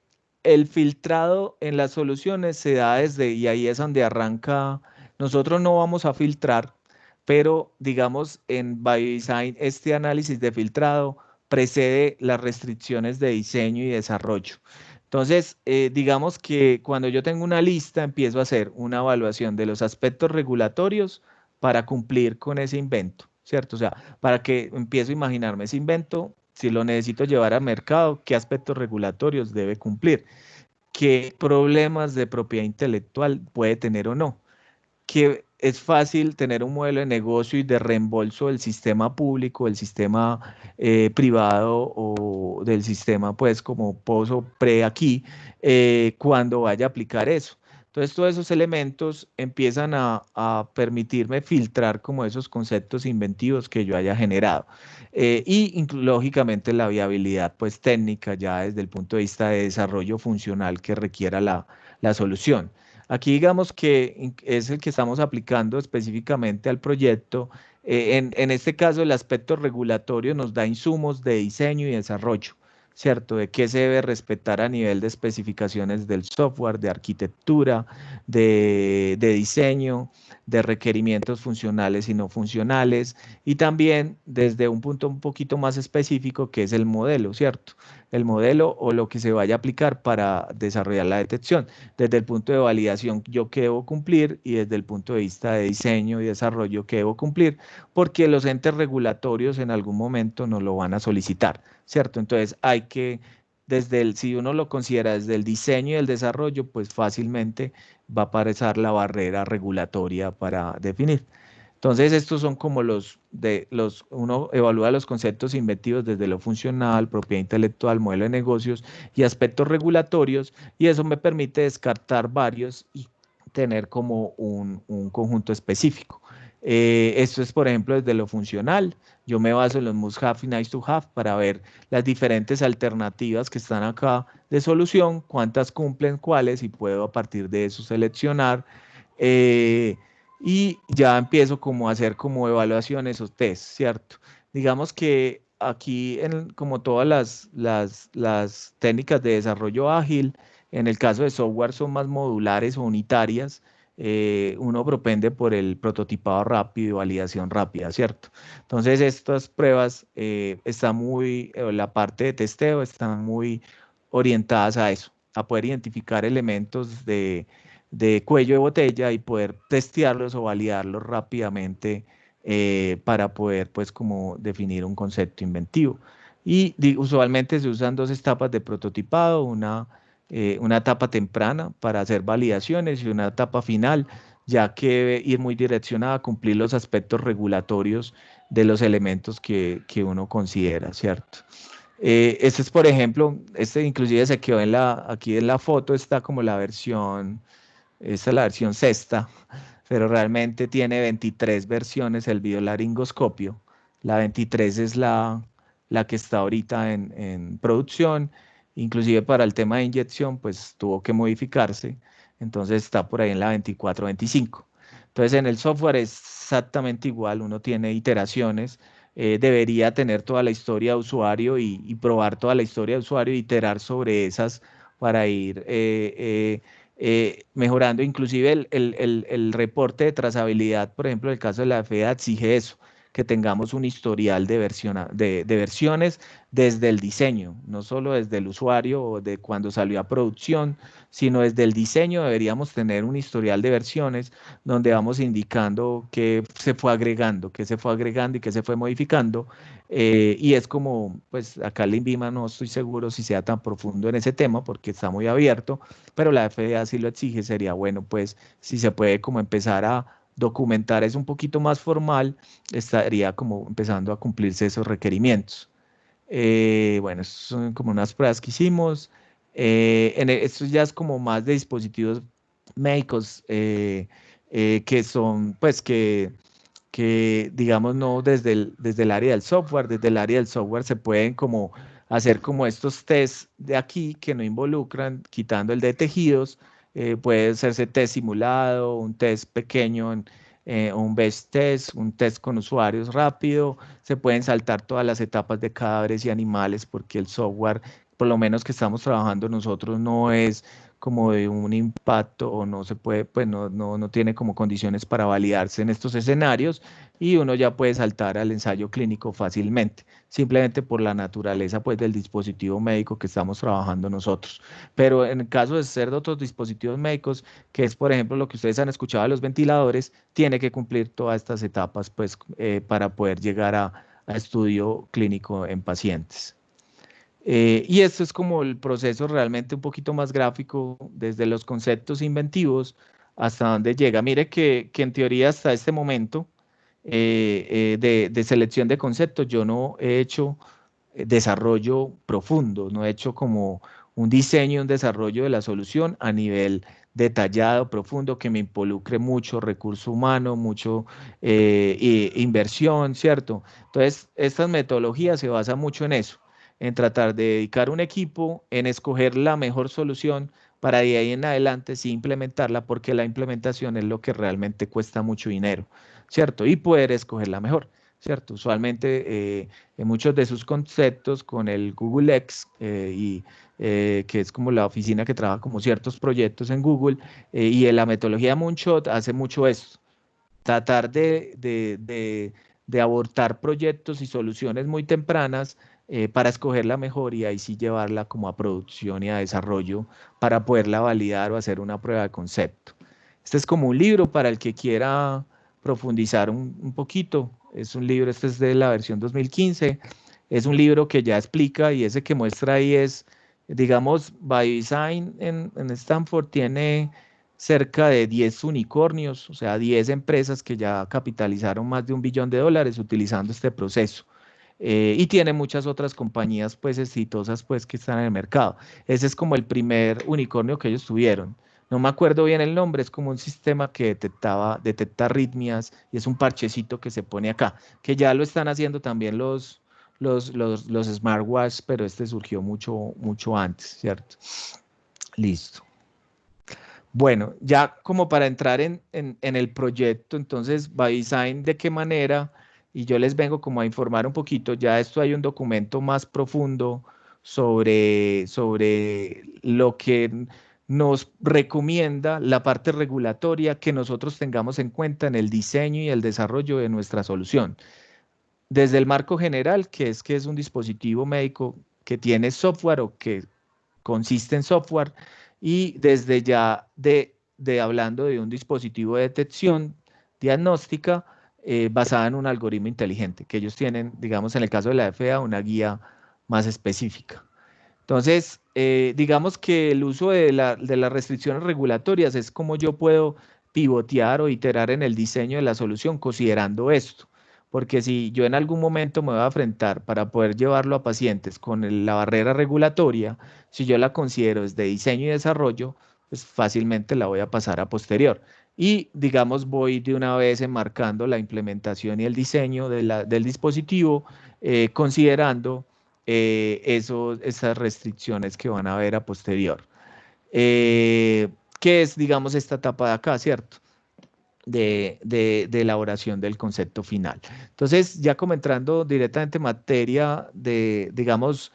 el filtrado en las soluciones se da desde, y ahí es donde arranca, nosotros no vamos a filtrar, pero digamos en BioDesign este análisis de filtrado precede las restricciones de diseño y desarrollo. Entonces, digamos que cuando yo tengo una lista, empiezo a hacer una evaluación de los aspectos regulatorios para cumplir con ese invento, ¿cierto? O sea, para que empiezo a imaginarme ese invento, si lo necesito llevar al mercado, qué aspectos regulatorios debe cumplir, qué problemas de propiedad intelectual puede tener o no, que es fácil tener un modelo de negocio y de reembolso del sistema público, del sistema privado o del sistema, pues, como POS PRE aquí, cuando vaya a aplicar eso. Entonces, todos esos elementos empiezan a permitirme filtrar como esos conceptos inventivos que yo haya generado. Lógicamente, la viabilidad, pues, técnica, ya desde el punto de vista de desarrollo funcional que requiera la solución. Aquí digamos que es el que estamos aplicando específicamente al proyecto. En este caso, el aspecto regulatorio nos da insumos de diseño y desarrollo, ¿cierto? De qué se debe respetar a nivel de especificaciones del software, de arquitectura, de diseño, de requerimientos funcionales y no funcionales, y también desde un punto un poquito más específico, que es el modelo, ¿cierto? El modelo o lo que se vaya a aplicar para desarrollar la detección desde el punto de validación yo qué debo cumplir y desde el punto de vista de diseño y desarrollo qué debo cumplir, porque los entes regulatorios en algún momento nos lo van a solicitar, ¿cierto? Entonces hay que, si uno lo considera desde el diseño y el desarrollo, pues fácilmente va a aparecer la barrera regulatoria para definir. Entonces, estos son como uno evalúa los conceptos inventivos desde lo funcional, propiedad intelectual, modelo de negocios y aspectos regulatorios, y eso me permite descartar varios y tener como un conjunto específico. Esto es, por ejemplo, desde lo funcional. Yo me baso en los must have y nice to have para ver las diferentes alternativas que están acá de solución, cuántas cumplen cuáles y puedo a partir de eso seleccionar. eh, y ya empiezo como a hacer como evaluaciones o test, ¿cierto? Digamos que aquí, como todas las técnicas de desarrollo ágil, en el caso de software son más modulares o unitarias, uno propende por el prototipado rápido y validación rápida, ¿cierto? Entonces, estas pruebas la parte de testeo están muy orientadas a eso, a poder identificar elementos de cuello de botella y poder testearlos o validarlos rápidamente para poder, pues, como definir un concepto inventivo. Usualmente se usan dos etapas de prototipado, una etapa temprana para hacer validaciones y una etapa final, ya que debe ir muy direccionada a cumplir los aspectos regulatorios de los elementos que uno considera, ¿cierto? Este es, por ejemplo, este inclusive se quedó aquí en la foto, está como la versión, esta es la versión sexta, pero realmente tiene 23 versiones el biolaringoscopio. La 23 es la que está ahorita en producción, inclusive para el tema de inyección, pues tuvo que modificarse, entonces está por ahí en la 24, 25. Entonces en el software es exactamente igual, uno tiene iteraciones, debería tener toda la historia de usuario y probar toda la historia de usuario e iterar sobre esas para ir mejorando. Inclusive el reporte de trazabilidad, por ejemplo, en el caso de la FDA exige eso, que tengamos un historial de versiones desde el diseño, no solo desde el usuario o de cuando salió a producción, sino desde el diseño deberíamos tener un historial de versiones donde vamos indicando qué se fue agregando, qué se fue agregando y qué se fue modificando. Y es como, pues acá el INVIMA no estoy seguro si sea tan profundo en ese tema porque está muy abierto, pero la FDA sí lo exige, sería bueno, pues, si se puede como empezar a documentar es un poquito más formal, estaría como empezando a cumplirse esos requerimientos. Bueno, estas son como unas pruebas que hicimos. Esto ya es como más de dispositivos médicos que son, pues, que digamos no desde el área del software, desde el área del software se pueden como hacer como estos test de aquí que no involucran, quitando el de tejidos, puede hacerse test simulado, un test pequeño, un best test, un test con usuarios rápido, se pueden saltar todas las etapas de cadáveres y animales porque el software por lo menos que estamos trabajando nosotros, no es como de un impacto o no se puede, pues no tiene como condiciones para validarse en estos escenarios y uno ya puede saltar al ensayo clínico fácilmente, simplemente por la naturaleza pues del dispositivo médico que estamos trabajando nosotros. Pero en el caso de ser de otros dispositivos médicos, que es por ejemplo lo que ustedes han escuchado de los ventiladores, tiene que cumplir todas estas etapas pues para poder llegar a estudio clínico en pacientes. Y esto es como el proceso realmente un poquito más gráfico, desde los conceptos inventivos hasta dónde llega. Mire que en teoría hasta este momento de selección de conceptos yo no he hecho desarrollo profundo, no he hecho como un diseño, un desarrollo de la solución a nivel detallado, profundo, que me involucre mucho recurso humano, mucho inversión, ¿cierto? Entonces, estas metodologías se basan mucho en eso, en tratar de dedicar un equipo, en escoger la mejor solución para de ahí en adelante sí implementarla, porque la implementación es lo que realmente cuesta mucho dinero, ¿cierto? Y poder escoger la mejor, ¿cierto? Usualmente en muchos de sus conceptos con el Google X que es como la oficina que trabaja como ciertos proyectos en Google y en la metodología Moonshot hace mucho esto, tratar de abortar proyectos y soluciones muy tempranas para escoger la mejor y ahí sí llevarla como a producción y a desarrollo para poderla validar o hacer una prueba de concepto. Este es como un libro para el que quiera profundizar un poquito. Es un libro, este es de la versión 2015. Es un libro que ya explica y ese que muestra ahí es, digamos, BioDesign en Stanford tiene cerca de 10 unicornios, o sea, 10 empresas que ya capitalizaron más de $1 billón utilizando este proceso. Y tiene muchas otras compañías pues exitosas pues que están en el mercado. Ese es como el primer unicornio que ellos tuvieron. No me acuerdo bien el nombre, es como un sistema que detecta arritmias y es un parchecito que se pone acá, que ya lo están haciendo también los smartwatches, pero este surgió mucho antes, ¿cierto? Listo. Bueno, ya como para entrar en el proyecto, entonces, BioDesign, ¿de qué manera? Y yo les vengo como a informar un poquito, ya esto hay un documento más profundo sobre lo que nos recomienda la parte regulatoria que nosotros tengamos en cuenta en el diseño y el desarrollo de nuestra solución. Desde el marco general, que es un dispositivo médico que tiene software o que consiste en software y desde ya de hablando de un dispositivo de detección diagnóstica basada en un algoritmo inteligente, que ellos tienen, digamos, en el caso de la FDA, una guía más específica. Entonces, digamos que el uso de las restricciones regulatorias es como yo puedo pivotear o iterar en el diseño de la solución considerando esto. Porque si yo en algún momento me voy a enfrentar para poder llevarlo a pacientes con la barrera regulatoria, si yo la considero desde diseño y desarrollo, pues fácilmente la voy a pasar a posterior. Y digamos, voy de una vez enmarcando la implementación y el diseño del dispositivo, considerando esas restricciones que van a haber a posterior. Eh, ¿Qué es, digamos, esta etapa de acá, cierto? De elaboración del concepto final. Entonces, ya como entrando directamente en materia de, digamos,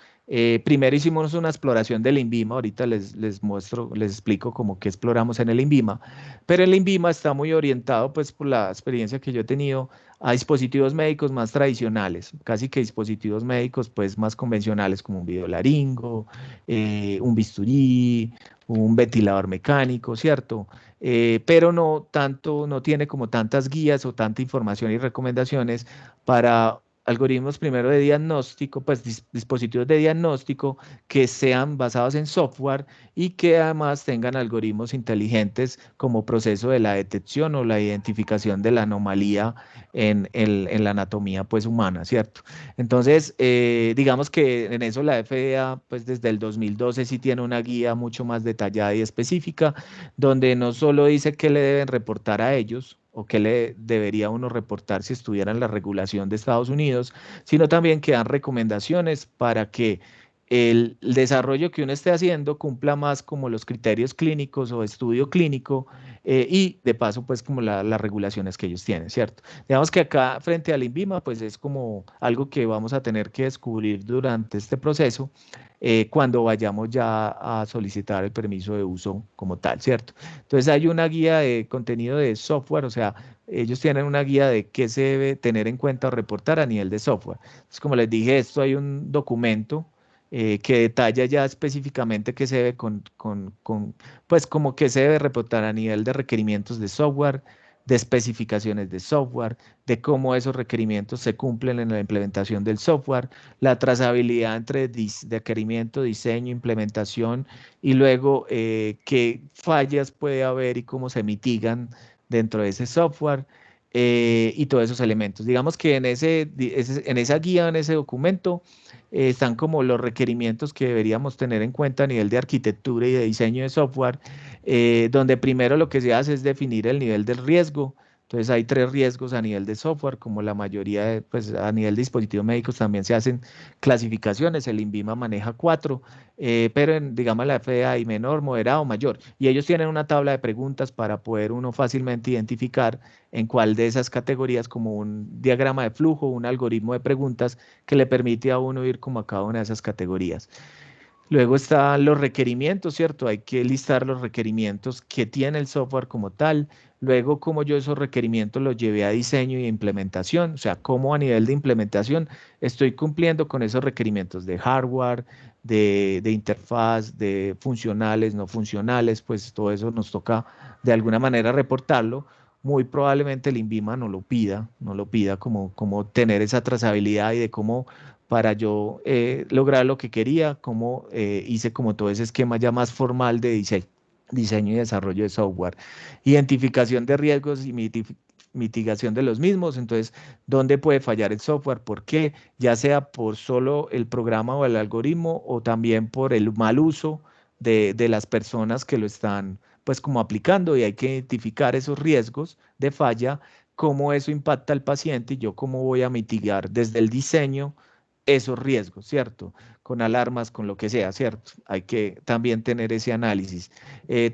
primero hicimos una exploración del INVIMA, ahorita les muestro, les explico cómo que exploramos en el INVIMA, pero el INVIMA está muy orientado, pues por la experiencia que yo he tenido, a dispositivos médicos más tradicionales, casi que dispositivos médicos pues más convencionales como un videolaringo, un bisturí, un ventilador mecánico, ¿cierto? Pero no tanto, no tiene como tantas guías o tanta información y recomendaciones para algoritmos primero de diagnóstico, pues dispositivos de diagnóstico que sean basados en software y que además tengan algoritmos inteligentes como proceso de la detección o la identificación de la anomalía en la anatomía pues humana, ¿cierto? Entonces, digamos que en eso la FDA pues desde el 2012 sí tiene una guía mucho más detallada y específica donde no solo dice qué le deben reportar a ellos o qué le debería uno reportar si estuviera en la regulación de Estados Unidos, sino también que dan recomendaciones para que el desarrollo que uno esté haciendo cumpla más como los criterios clínicos o estudio clínico y de paso pues como las regulaciones que ellos tienen, ¿cierto? Digamos que acá frente al INVIMA pues es como algo que vamos a tener que descubrir durante este proceso cuando vayamos ya a solicitar el permiso de uso como tal, ¿cierto? Entonces hay una guía de contenido de software, o sea, ellos tienen una guía de qué se debe tener en cuenta o reportar a nivel de software. Entonces, como les dije, esto hay un documento que detalla ya específicamente qué se debe pues como que se debe reportar a nivel de requerimientos de software, de especificaciones de software, de cómo esos requerimientos se cumplen en la implementación del software, la trazabilidad entre requerimiento, diseño, implementación y luego qué fallas puede haber y cómo se mitigan dentro de ese software. Y todos esos elementos. Digamos que en esa guía, en ese documento, están como los requerimientos que deberíamos tener en cuenta a nivel de arquitectura y de diseño de software, donde primero lo que se hace es definir el nivel del riesgo. Entonces hay tres riesgos a nivel de software, como la mayoría, pues a nivel de dispositivos médicos también se hacen clasificaciones, el INVIMA maneja cuatro, pero en, digamos, la FDA hay menor, moderado, mayor. Y ellos tienen una tabla de preguntas para poder uno fácilmente identificar en cuál de esas categorías, como un diagrama de flujo, un algoritmo de preguntas que le permite a uno ir como a cada una de esas categorías. Luego están los requerimientos, ¿cierto? Hay que listar los requerimientos que tiene el software como tal. Luego, cómo yo esos requerimientos los llevé a diseño y implementación. O sea, cómo a nivel de implementación estoy cumpliendo con esos requerimientos de hardware, de interfaz, de funcionales, no funcionales. Pues todo eso nos toca de alguna manera reportarlo. Muy probablemente el INVIMA no lo pida como tener esa trazabilidad y de cómo para yo lograr lo que quería, como hice como todo ese esquema ya más formal de diseño y desarrollo de software, identificación de riesgos y mitigación de los mismos. Entonces, ¿dónde puede fallar el software? ¿Por qué? Ya sea por solo el programa o el algoritmo o también por el mal uso de las personas que lo están pues como aplicando, y hay que identificar esos riesgos de falla, cómo eso impacta al paciente y yo cómo voy a mitigar desde el diseño esos riesgos, ¿cierto? Con alarmas, con lo que sea, ¿cierto? Hay que también tener ese análisis.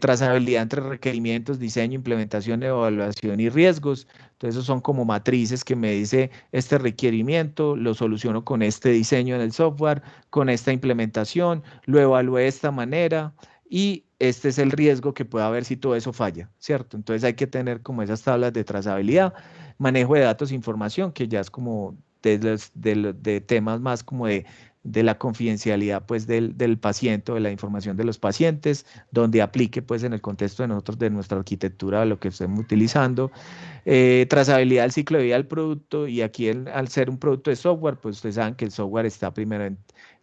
Trazabilidad entre requerimientos, diseño, implementación, evaluación y riesgos. Entonces, esos son como matrices que me dice este requerimiento, lo soluciono con este diseño en el software, con esta implementación, lo evalué de esta manera y este es el riesgo que puede haber si todo eso falla, ¿cierto? Entonces, hay que tener como esas tablas de trazabilidad, manejo de datos e información, que ya es como de temas más como de la confidencialidad pues del paciente o de la información de los pacientes, donde aplique pues en el contexto de nosotros, de nuestra arquitectura, lo que estemos utilizando. Trazabilidad del ciclo de vida del producto, y aquí al ser un producto de software, pues ustedes saben que el software está primero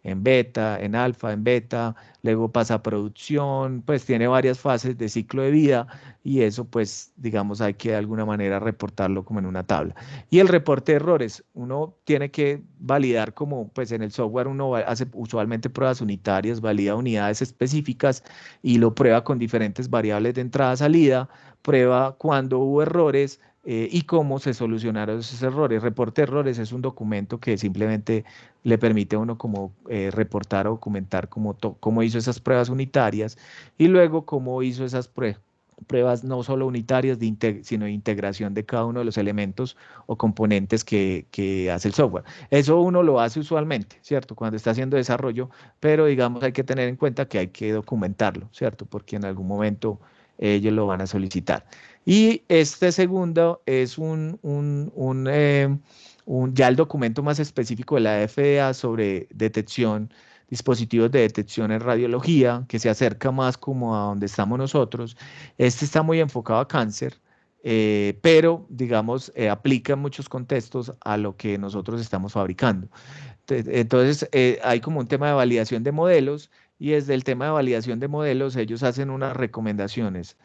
en beta, en alfa, en beta, luego pasa a producción, pues tiene varias fases de ciclo de vida, y eso pues digamos hay que de alguna manera reportarlo como en una tabla. Y el reporte de errores, uno tiene que validar como pues en el software uno hace usualmente pruebas unitarias, valida unidades específicas y lo prueba con diferentes variables de entrada-salida, prueba cuando hubo errores y cómo se solucionaron esos errores. Reporte de errores es un documento que simplemente le permite a uno como reportar o documentar cómo hizo esas pruebas unitarias y luego cómo hizo esas pruebas no solo unitarias, sino de integración de cada uno de los elementos o componentes que hace el software. Eso uno lo hace usualmente, ¿cierto? Cuando está haciendo desarrollo, pero digamos hay que tener en cuenta que hay que documentarlo, ¿cierto? Porque en algún momento ellos lo van a solicitar. Y este segundo es ya el documento más específico de la FDA sobre detección, dispositivos de detección en radiología, que se acerca más como a donde estamos nosotros. Este está muy enfocado a cáncer, pero digamos, aplica en muchos contextos a lo que nosotros estamos fabricando. Entonces, hay como un tema de validación de modelos, y desde el tema de validación de modelos ellos hacen unas recomendaciones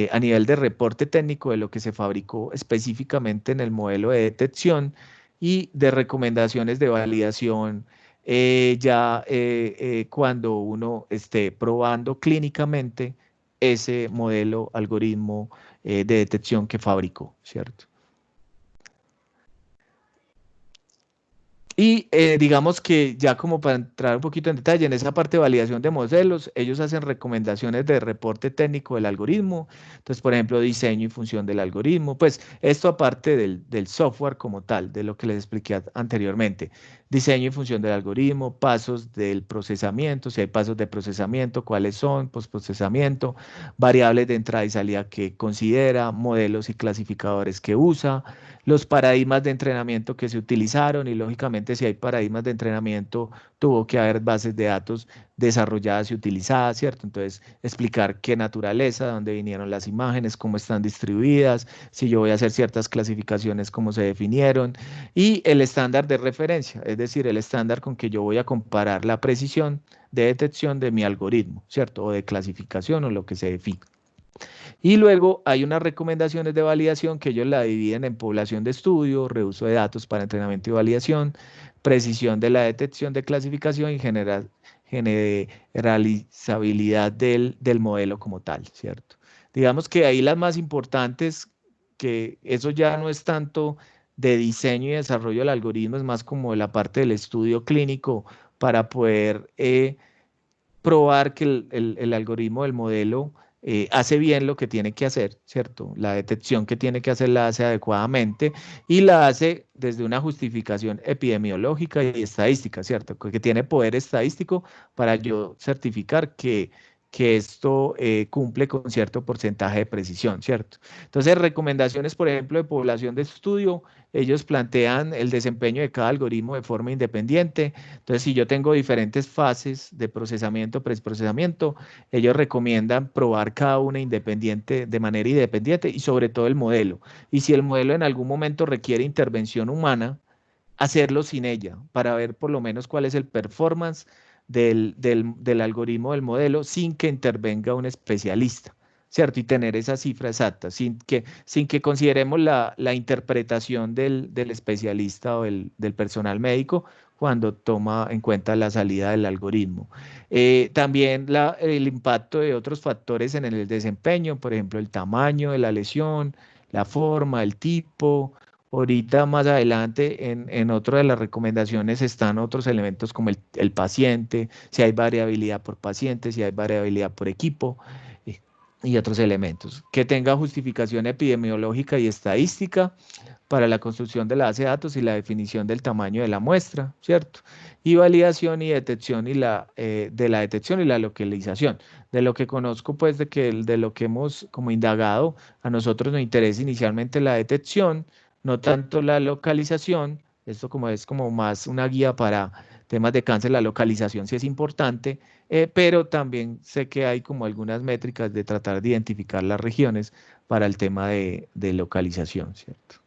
a nivel de reporte técnico de lo que se fabricó específicamente en el modelo de detección y de recomendaciones de validación cuando uno esté probando clínicamente ese modelo, algoritmo de detección que fabricó, ¿cierto? Y digamos que ya como para entrar un poquito en detalle, en esa parte de validación de modelos, ellos hacen recomendaciones de reporte técnico del algoritmo. Entonces, por ejemplo, diseño y función del algoritmo. Pues esto aparte del software como tal, de lo que les expliqué anteriormente. Diseño y función del algoritmo, pasos del procesamiento, si hay pasos de procesamiento, cuáles son, postprocesamiento, variables de entrada y salida que considera, modelos y clasificadores que usa, los paradigmas de entrenamiento que se utilizaron y lógicamente si hay paradigmas de entrenamiento tuvo que haber bases de datos desarrolladas y utilizadas, ¿cierto? Entonces explicar qué naturaleza, dónde vinieron las imágenes, cómo están distribuidas, si yo voy a hacer ciertas clasificaciones, cómo se definieron y el estándar de referencia, es decir, el estándar con que yo voy a comparar la precisión de detección de mi algoritmo, ¿cierto? O de clasificación o lo que se define. Y luego hay unas recomendaciones de validación que ellos la dividen en población de estudio, reuso de datos para entrenamiento y validación, precisión de la detección de clasificación y generalizabilidad del modelo como tal, ¿cierto? Digamos que ahí las más importantes, que eso ya no es tanto de diseño y desarrollo del algoritmo, es más como de la parte del estudio clínico para poder probar que el algoritmo del modelo hace bien lo que tiene que hacer, ¿cierto? La detección que tiene que hacer la hace adecuadamente y la hace desde una justificación epidemiológica y estadística, ¿cierto? Que tiene poder estadístico para yo certificar que esto cumple con cierto porcentaje de precisión, ¿cierto? Entonces, recomendaciones, por ejemplo, de población de estudio, ellos plantean el desempeño de cada algoritmo de forma independiente. Entonces, si yo tengo diferentes fases de procesamiento, preprocesamiento, ellos recomiendan probar cada una independiente, de manera independiente y sobre todo el modelo. Y si el modelo en algún momento requiere intervención humana, hacerlo sin ella para ver por lo menos cuál es el performance del algoritmo del modelo sin que intervenga un especialista, ¿cierto? Y tener esa cifra exacta, sin que consideremos la interpretación del especialista o del personal médico cuando toma en cuenta la salida del algoritmo. También el impacto de otros factores en el desempeño, por ejemplo, el tamaño de la lesión, la forma, el tipo. Ahorita más adelante en otra de las recomendaciones están otros elementos como el paciente, si hay variabilidad por paciente, si hay variabilidad por equipo eh, y otros elementos. Que tenga justificación epidemiológica y estadística para la construcción de la base de datos y la definición del tamaño de la muestra, ¿cierto? Y validación y detección de la detección y la localización. De lo que conozco, pues, de lo que hemos como indagado, a nosotros nos interesa inicialmente la detección, no tanto la localización. Esto como es como más una guía para temas de cáncer, la localización sí es importante, pero también sé que hay como algunas métricas de tratar de identificar las regiones para el tema de localización, ¿cierto?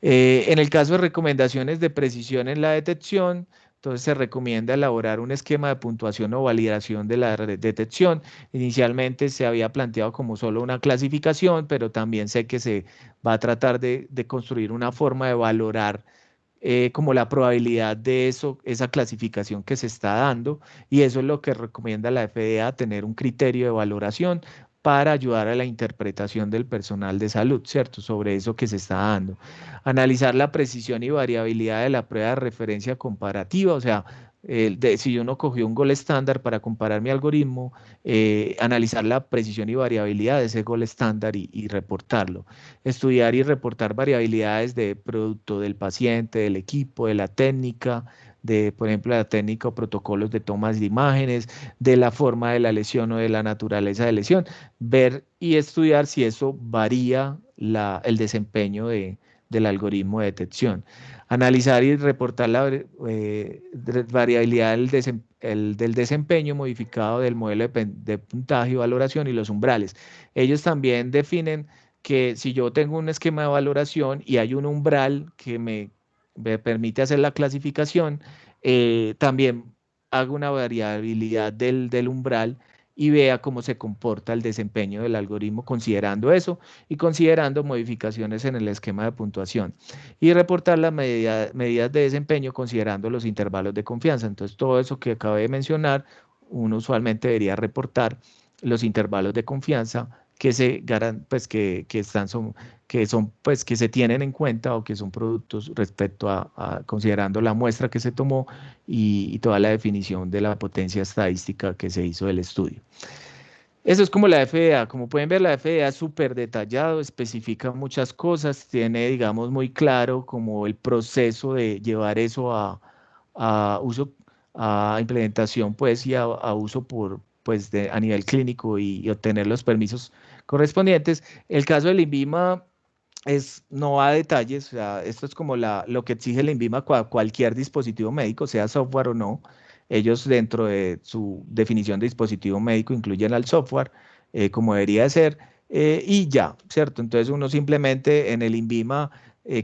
En el caso de recomendaciones de precisión en la detección, entonces se recomienda elaborar un esquema de puntuación o validación de la detección. Inicialmente se había planteado como solo una clasificación, pero también sé que se va a tratar de construir una forma de valorar como la probabilidad de eso, esa clasificación que se está dando, y eso es lo que recomienda la FDA, tener un criterio de valoración para ayudar a la interpretación del personal de salud, ¿cierto? Sobre eso que se está dando. Analizar la precisión y variabilidad de la prueba de referencia comparativa, o sea, si uno cogió un gol estándar para comparar mi algoritmo, analizar la precisión y variabilidad de ese gol estándar y reportarlo. Estudiar y reportar variabilidades de producto del paciente, del equipo, de la técnica, por ejemplo, la técnica o protocolos de tomas de imágenes, de la forma de la lesión o de la naturaleza de lesión. Ver y estudiar si eso varía el desempeño del algoritmo de detección. Analizar y reportar la variabilidad del desempeño modificado del modelo de puntaje y valoración y los umbrales. Ellos también definen que si yo tengo un esquema de valoración y hay un umbral que me permite hacer la clasificación, también hago una variabilidad del umbral y vea cómo se comporta el desempeño del algoritmo considerando eso y considerando modificaciones en el esquema de puntuación y reportar las medidas de desempeño considerando los intervalos de confianza. Entonces, todo eso que acabé de mencionar, uno usualmente debería reportar los intervalos de confianza pues, que son, pues, que se tienen en cuenta o que son productos respecto considerando la muestra que se tomó y toda la definición de la potencia estadística que se hizo del estudio. Eso es como la FDA. Como pueden ver, la FDA es súper detallado, especifica muchas cosas, tiene, digamos, muy claro como el proceso de llevar eso a uso, a implementación, pues, y a uso pues, a nivel clínico y obtener los permisos correspondientes. El caso del INVIMA no va a detalles, o sea, esto es como lo que exige el INVIMA cualquier dispositivo médico, sea software o no. Ellos dentro de su definición de dispositivo médico incluyen al software, como debería de ser, y ya, ¿cierto? Entonces uno simplemente en el INVIMA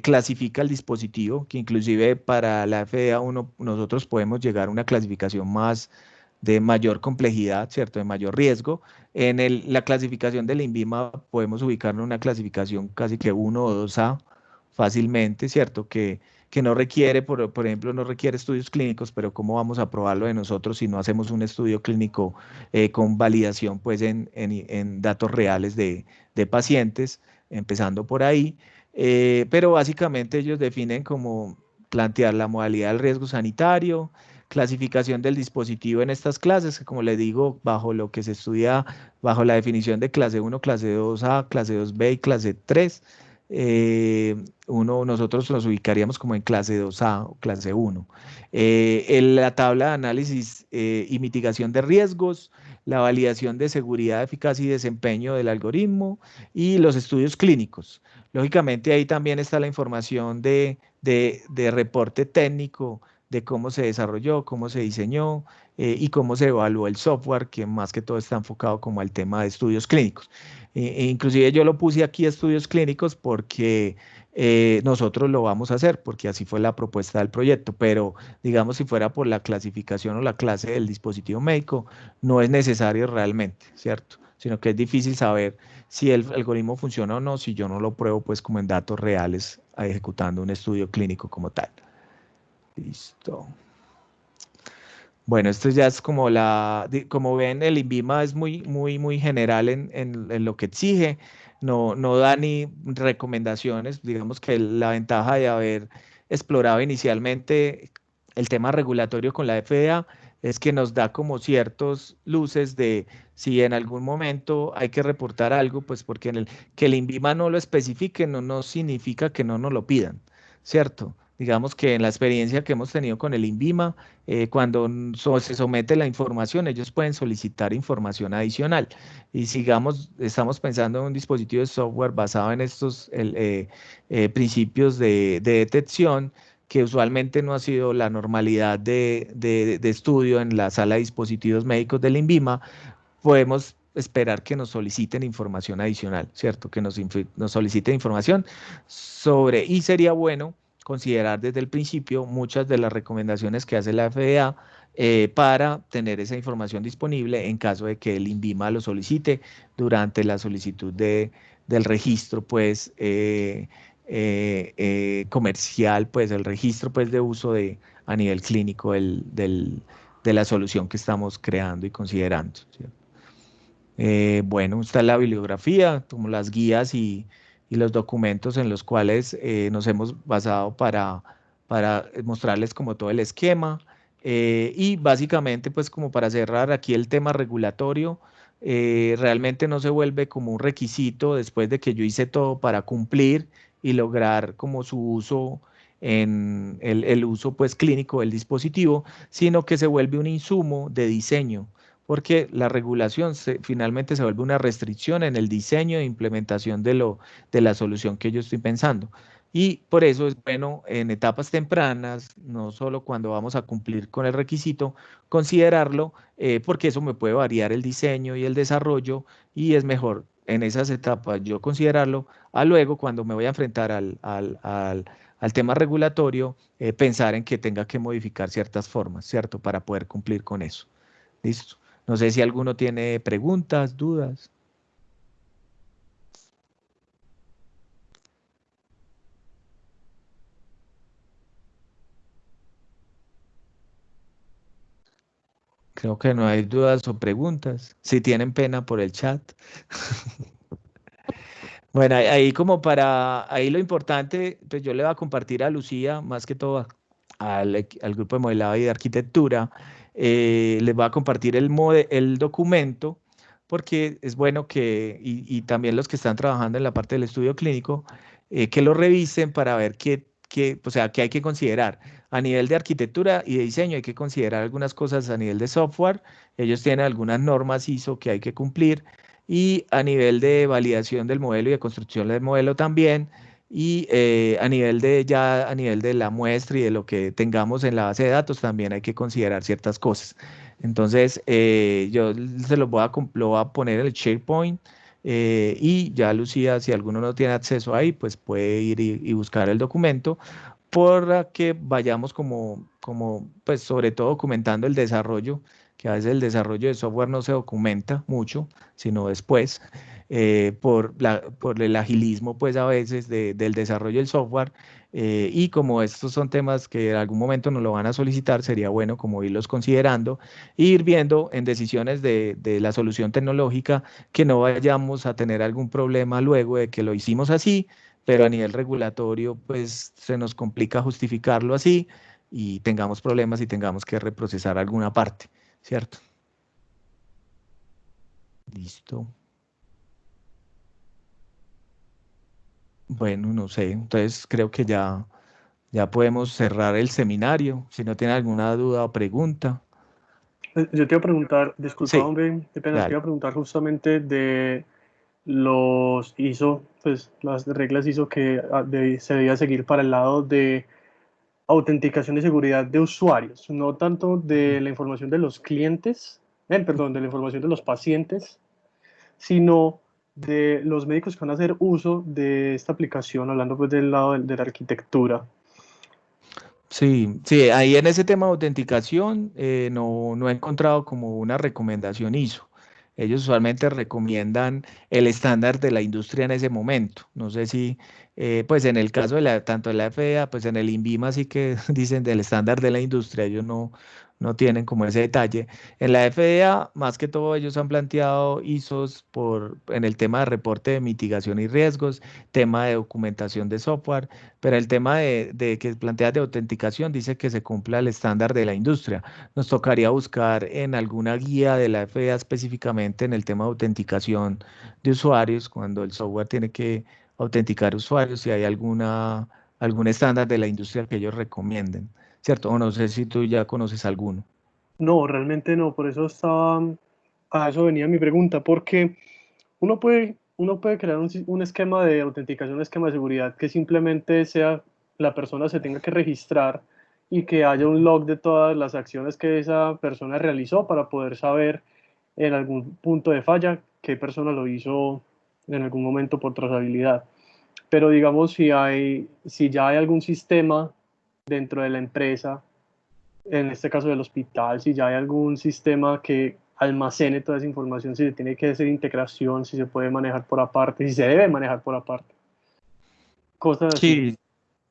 clasifica el dispositivo, que inclusive para la FDA nosotros podemos llegar a una clasificación más de mayor complejidad, ¿cierto? De mayor riesgo. La clasificación del INVIMA podemos ubicarlo en una clasificación casi que 1 o 2A fácilmente, ¿cierto? Que no requiere, por ejemplo, no requiere estudios clínicos, pero ¿cómo vamos a probarlo de nosotros si no hacemos un estudio clínico con validación pues en datos reales de pacientes, empezando por ahí? Pero básicamente ellos definen como plantear la modalidad del riesgo sanitario, clasificación del dispositivo en estas clases, que como le digo, bajo lo que se estudia, bajo la definición de clase 1, clase 2A, clase 2B y clase 3, nosotros nos ubicaríamos como en clase 2A o clase 1. La tabla de análisis y mitigación de riesgos, la validación de seguridad, eficacia y desempeño del algoritmo y los estudios clínicos. Lógicamente ahí también está la información de reporte técnico, de cómo se desarrolló, cómo se diseñó y cómo se evaluó el software, que más que todo está enfocado como al tema de estudios clínicos. Inclusive yo lo puse aquí estudios clínicos porque nosotros lo vamos a hacer, porque así fue la propuesta del proyecto, pero digamos si fuera por la clasificación o la clase del dispositivo médico, no es necesario realmente, ¿cierto? Sino que es difícil saber si el algoritmo funciona o no, si yo no lo pruebo pues como en datos reales, ejecutando un estudio clínico como tal. Listo. Bueno, esto ya es como como ven, el INVIMA es muy general en lo que exige, no da ni recomendaciones. Digamos que la ventaja de haber explorado inicialmente el tema regulatorio con la FDA es que nos da como ciertos luces de si en algún momento hay que reportar algo, pues porque que el INVIMA no lo especifique no significa que no nos lo pidan, ¿cierto? Digamos que en la experiencia que hemos tenido con el INVIMA, cuando se somete la información, ellos pueden solicitar información adicional. Y sigamos, estamos pensando en un dispositivo de software basado en estos principios de detección, que usualmente no ha sido la normalidad de estudio en la sala de dispositivos médicos del INVIMA. Podemos esperar que nos soliciten información adicional, ¿cierto? Que nos soliciten información y sería bueno considerar desde el principio muchas de las recomendaciones que hace la FDA para tener esa información disponible en caso de que el INVIMA lo solicite durante la solicitud del registro, pues, comercial, pues, el registro, pues, de uso a nivel clínico de la solución que estamos creando y considerando, ¿cierto? Bueno, está la bibliografía, como las guías y los documentos en los cuales nos hemos basado para mostrarles como todo el esquema. Y básicamente, pues como para cerrar aquí el tema regulatorio, realmente no se vuelve como un requisito después de que yo hice todo para cumplir y lograr como su uso en el uso pues clínico del dispositivo, sino que se vuelve un insumo de diseño porque la regulación finalmente se vuelve una restricción en el diseño e implementación de la solución que yo estoy pensando. Y por eso es bueno en etapas tempranas, no solo cuando vamos a cumplir con el requisito, considerarlo, porque eso me puede variar el diseño y el desarrollo y es mejor en esas etapas yo considerarlo, a luego cuando me voy a enfrentar al tema regulatorio, pensar en que tenga que modificar ciertas formas, ¿cierto? Para poder cumplir con eso. Listo. No sé si alguno tiene preguntas, dudas. Creo que no hay dudas o preguntas. Si tienen pena por el chat. Bueno, ahí como para, ahí lo importante, pues yo le voy a compartir a Lucía, más que todo al grupo de modelado y de arquitectura, les voy a compartir el documento, porque es bueno que, y también los que están trabajando en la parte del estudio clínico, que lo revisen para ver o sea, qué hay que considerar. A nivel de arquitectura y de diseño hay que considerar algunas cosas a nivel de software. Ellos tienen algunas normas ISO que hay que cumplir y a nivel de validación del modelo y de construcción del modelo también, y a nivel de ya a nivel de la muestra y de lo que tengamos en la base de datos también hay que considerar ciertas cosas. Entonces, yo se lo voy a poner en el SharePoint y ya Lucía, si alguno no tiene acceso ahí, pues puede ir y buscar el documento para que vayamos pues sobre todo documentando el desarrollo, que a veces el desarrollo de software no se documenta mucho, sino después, por el agilismo, pues a veces del desarrollo del software, y como estos son temas que en algún momento nos lo van a solicitar, sería bueno como irlos considerando e ir viendo en decisiones de la solución tecnológica que no vayamos a tener algún problema luego de que lo hicimos así, pero a nivel regulatorio, pues se nos complica justificarlo así y tengamos problemas y tengamos que reprocesar alguna parte, ¿cierto? Listo. Bueno, no sé, entonces creo que ya podemos cerrar el seminario. Si no tiene alguna duda o pregunta. Yo te iba a preguntar, disculpa, Sí, hombre, qué pena, te dale. iba a preguntar justamente de los ISO, pues las reglas ISO que se debía seguir para el lado de autenticación y seguridad de usuarios, no tanto de la información de los clientes, perdón, de la información de los pacientes, sino de los médicos que van a hacer uso de esta aplicación, hablando pues del lado de la arquitectura. Sí, sí, ahí en ese tema de autenticación no he encontrado como una recomendación ISO. Ellos usualmente recomiendan el estándar de la industria en ese momento. No sé si, pues en el caso de tanto de la FDA, pues en el INVIMA sí que dicen del estándar de la industria, ellos no tienen como ese detalle. En la FDA, más que todo, ellos han planteado ISOs en el tema de reporte de mitigación y riesgos, tema de documentación de software, pero el tema de que planteas de autenticación dice que se cumpla el estándar de la industria. Nos tocaría buscar en alguna guía de la FDA específicamente en el tema de autenticación de usuarios, cuando el software tiene que autenticar usuarios, si hay algún estándar de la industria que ellos recomienden, ¿cierto? O no sé si tú ya conoces alguno. No, realmente no, por eso estaba, a eso venía mi pregunta, porque uno puede crear un esquema de autenticación, un esquema de seguridad que simplemente sea la persona se tenga que registrar y que haya un log de todas las acciones que esa persona realizó para poder saber en algún punto de falla qué persona lo hizo en algún momento por trazabilidad. Pero digamos, si ya hay algún sistema dentro de la empresa, en este caso del hospital, si ya hay algún sistema que almacene toda esa información, si se tiene que hacer integración, si se puede manejar por aparte, si se debe manejar por aparte, cosas así. Sí,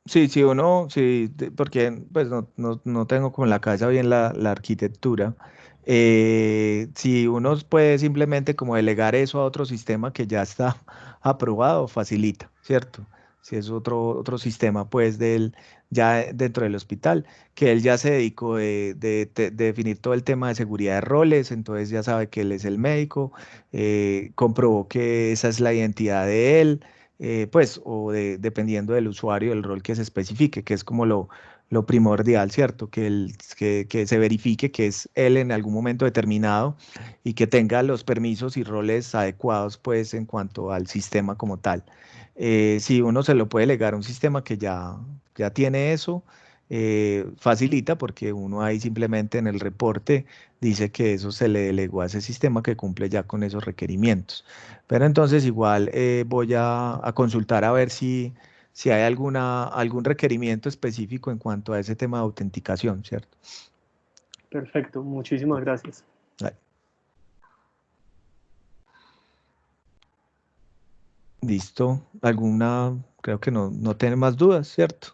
sí, sí o no, sí, porque pues no tengo como en la cabeza bien la arquitectura. Si uno puede simplemente como delegar eso a otro sistema que ya está aprobado, facilita, ¿cierto? Si es otro sistema, pues ya dentro del hospital, que él ya se dedicó de definir todo el tema de seguridad de roles, entonces ya sabe que él es el médico, comprobó que esa es la identidad de él, pues, dependiendo del usuario, del rol que se especifique, que es como lo primordial, ¿cierto? Que se verifique que es él en algún momento determinado y que tenga los permisos y roles adecuados, pues, en cuanto al sistema como tal. Si uno se lo puede legar a un sistema que ya tiene eso, facilita porque uno ahí simplemente en el reporte dice que eso se le delegó a ese sistema que cumple ya con esos requerimientos. Pero entonces igual voy a consultar a ver si hay algún requerimiento específico en cuanto a ese tema de autenticación, ¿cierto? Perfecto, muchísimas gracias. Ay, listo. Creo que no tiene más dudas, ¿cierto?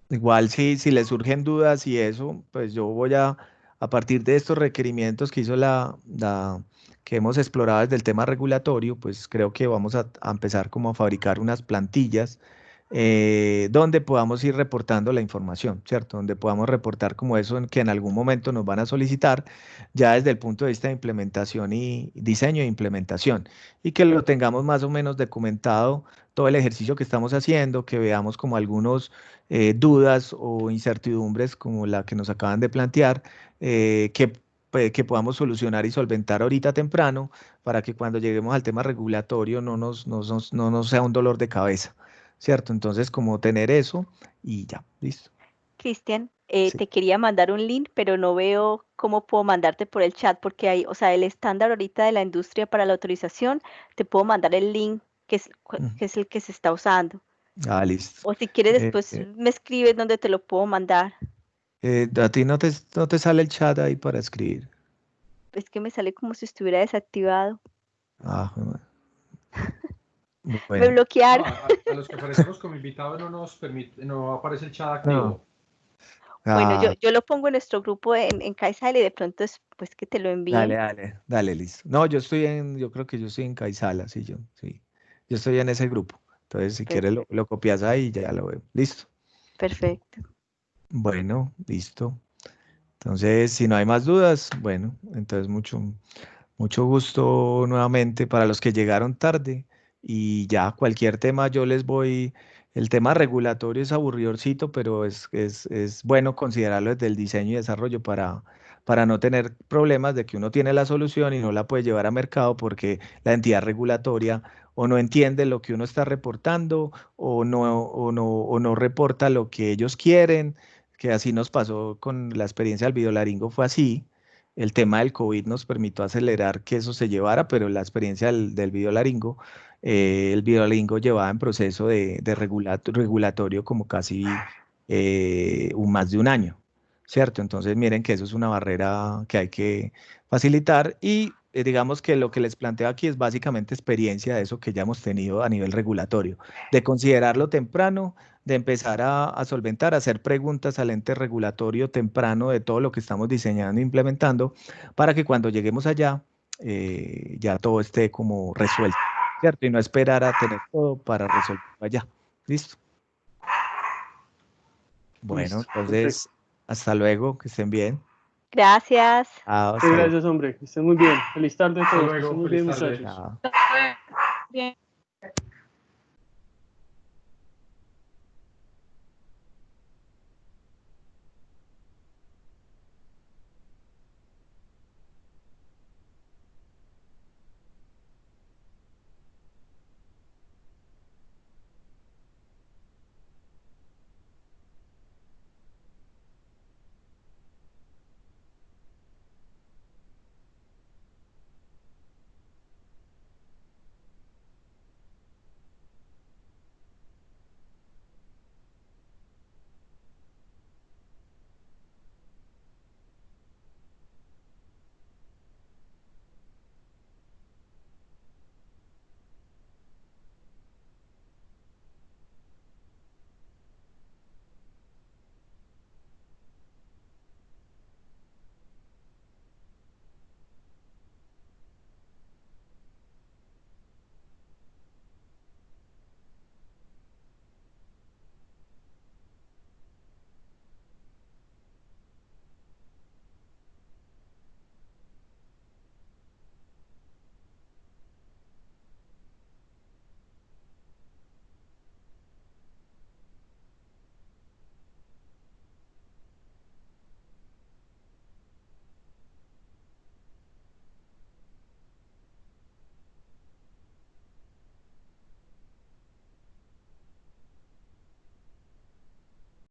Igual si le surgen dudas y eso, pues yo voy a a partir de estos requerimientos que hizo que hemos explorado desde el tema regulatorio, pues creo que vamos a empezar como a fabricar unas plantillas donde podamos ir reportando la información, ¿cierto? Donde podamos reportar como eso que en algún momento nos van a solicitar, ya desde el punto de vista de implementación y diseño e implementación, y que lo tengamos más o menos documentado todo el ejercicio que estamos haciendo, que veamos como algunos dudas o incertidumbres como la que nos acaban de plantear, que podamos solucionar y solventar ahorita temprano para que cuando lleguemos al tema regulatorio no nos sea un dolor de cabeza, ¿cierto? Entonces, como tener eso y ya, listo. Cristian, Sí. te quería mandar un link, pero no veo cómo puedo mandarte por el chat, porque hay, o sea, el estándar ahorita de la industria para la autorización, te puedo mandar el link que es el que se está usando. Ah, listo. O si quieres después me escribes donde te lo puedo mandar. A ti no te sale el chat ahí para escribir. Es que me sale como si estuviera desactivado. Ah, Me bueno. bloquearon. No, a los que aparecemos como invitados no nos permite, no aparece el chat activo. No. Bueno, yo lo pongo en nuestro grupo en Kaizen y de pronto después que te lo envíen. Dale, listo. No, yo creo que yo estoy en Kaisala, sí. Yo estoy en ese grupo. Entonces, si quieres lo copias ahí y ya lo veo. Listo. Perfecto. Bueno, listo. Entonces, si no hay más dudas, bueno, entonces mucho gusto nuevamente para los que llegaron tarde y ya cualquier tema yo les voy, el tema regulatorio es aburridorcito, pero es bueno considerarlo desde el diseño y desarrollo para no tener problemas de que uno tiene la solución y no la puede llevar a mercado porque la entidad regulatoria o no entiende lo que uno está reportando o no reporta lo que ellos quieren, que así nos pasó con la experiencia del videolaringo, fue así. El tema del COVID nos permitió acelerar que eso se llevara, pero la experiencia del videolaringo, el videolaringo llevaba en proceso de regulatorio como casi más de un año, ¿cierto? Entonces miren que eso es una barrera que hay que facilitar y digamos que lo que les planteo aquí es básicamente experiencia de eso que ya hemos tenido a nivel regulatorio, de considerarlo temprano, de empezar a solventar, a hacer preguntas al ente regulatorio temprano de todo lo que estamos diseñando e implementando, para que cuando lleguemos allá ya todo esté como resuelto, ¿cierto? Y no esperar a tener todo para resolverlo allá. ¿Listo? Bueno, Listo, entonces, hasta luego, que estén bien. Gracias. Gracias, hombre. Que estén muy bien. Feliz tarde a Hasta todos. Que luego, estén muy feliz bien, tarde. muchachos. Chao. Bien.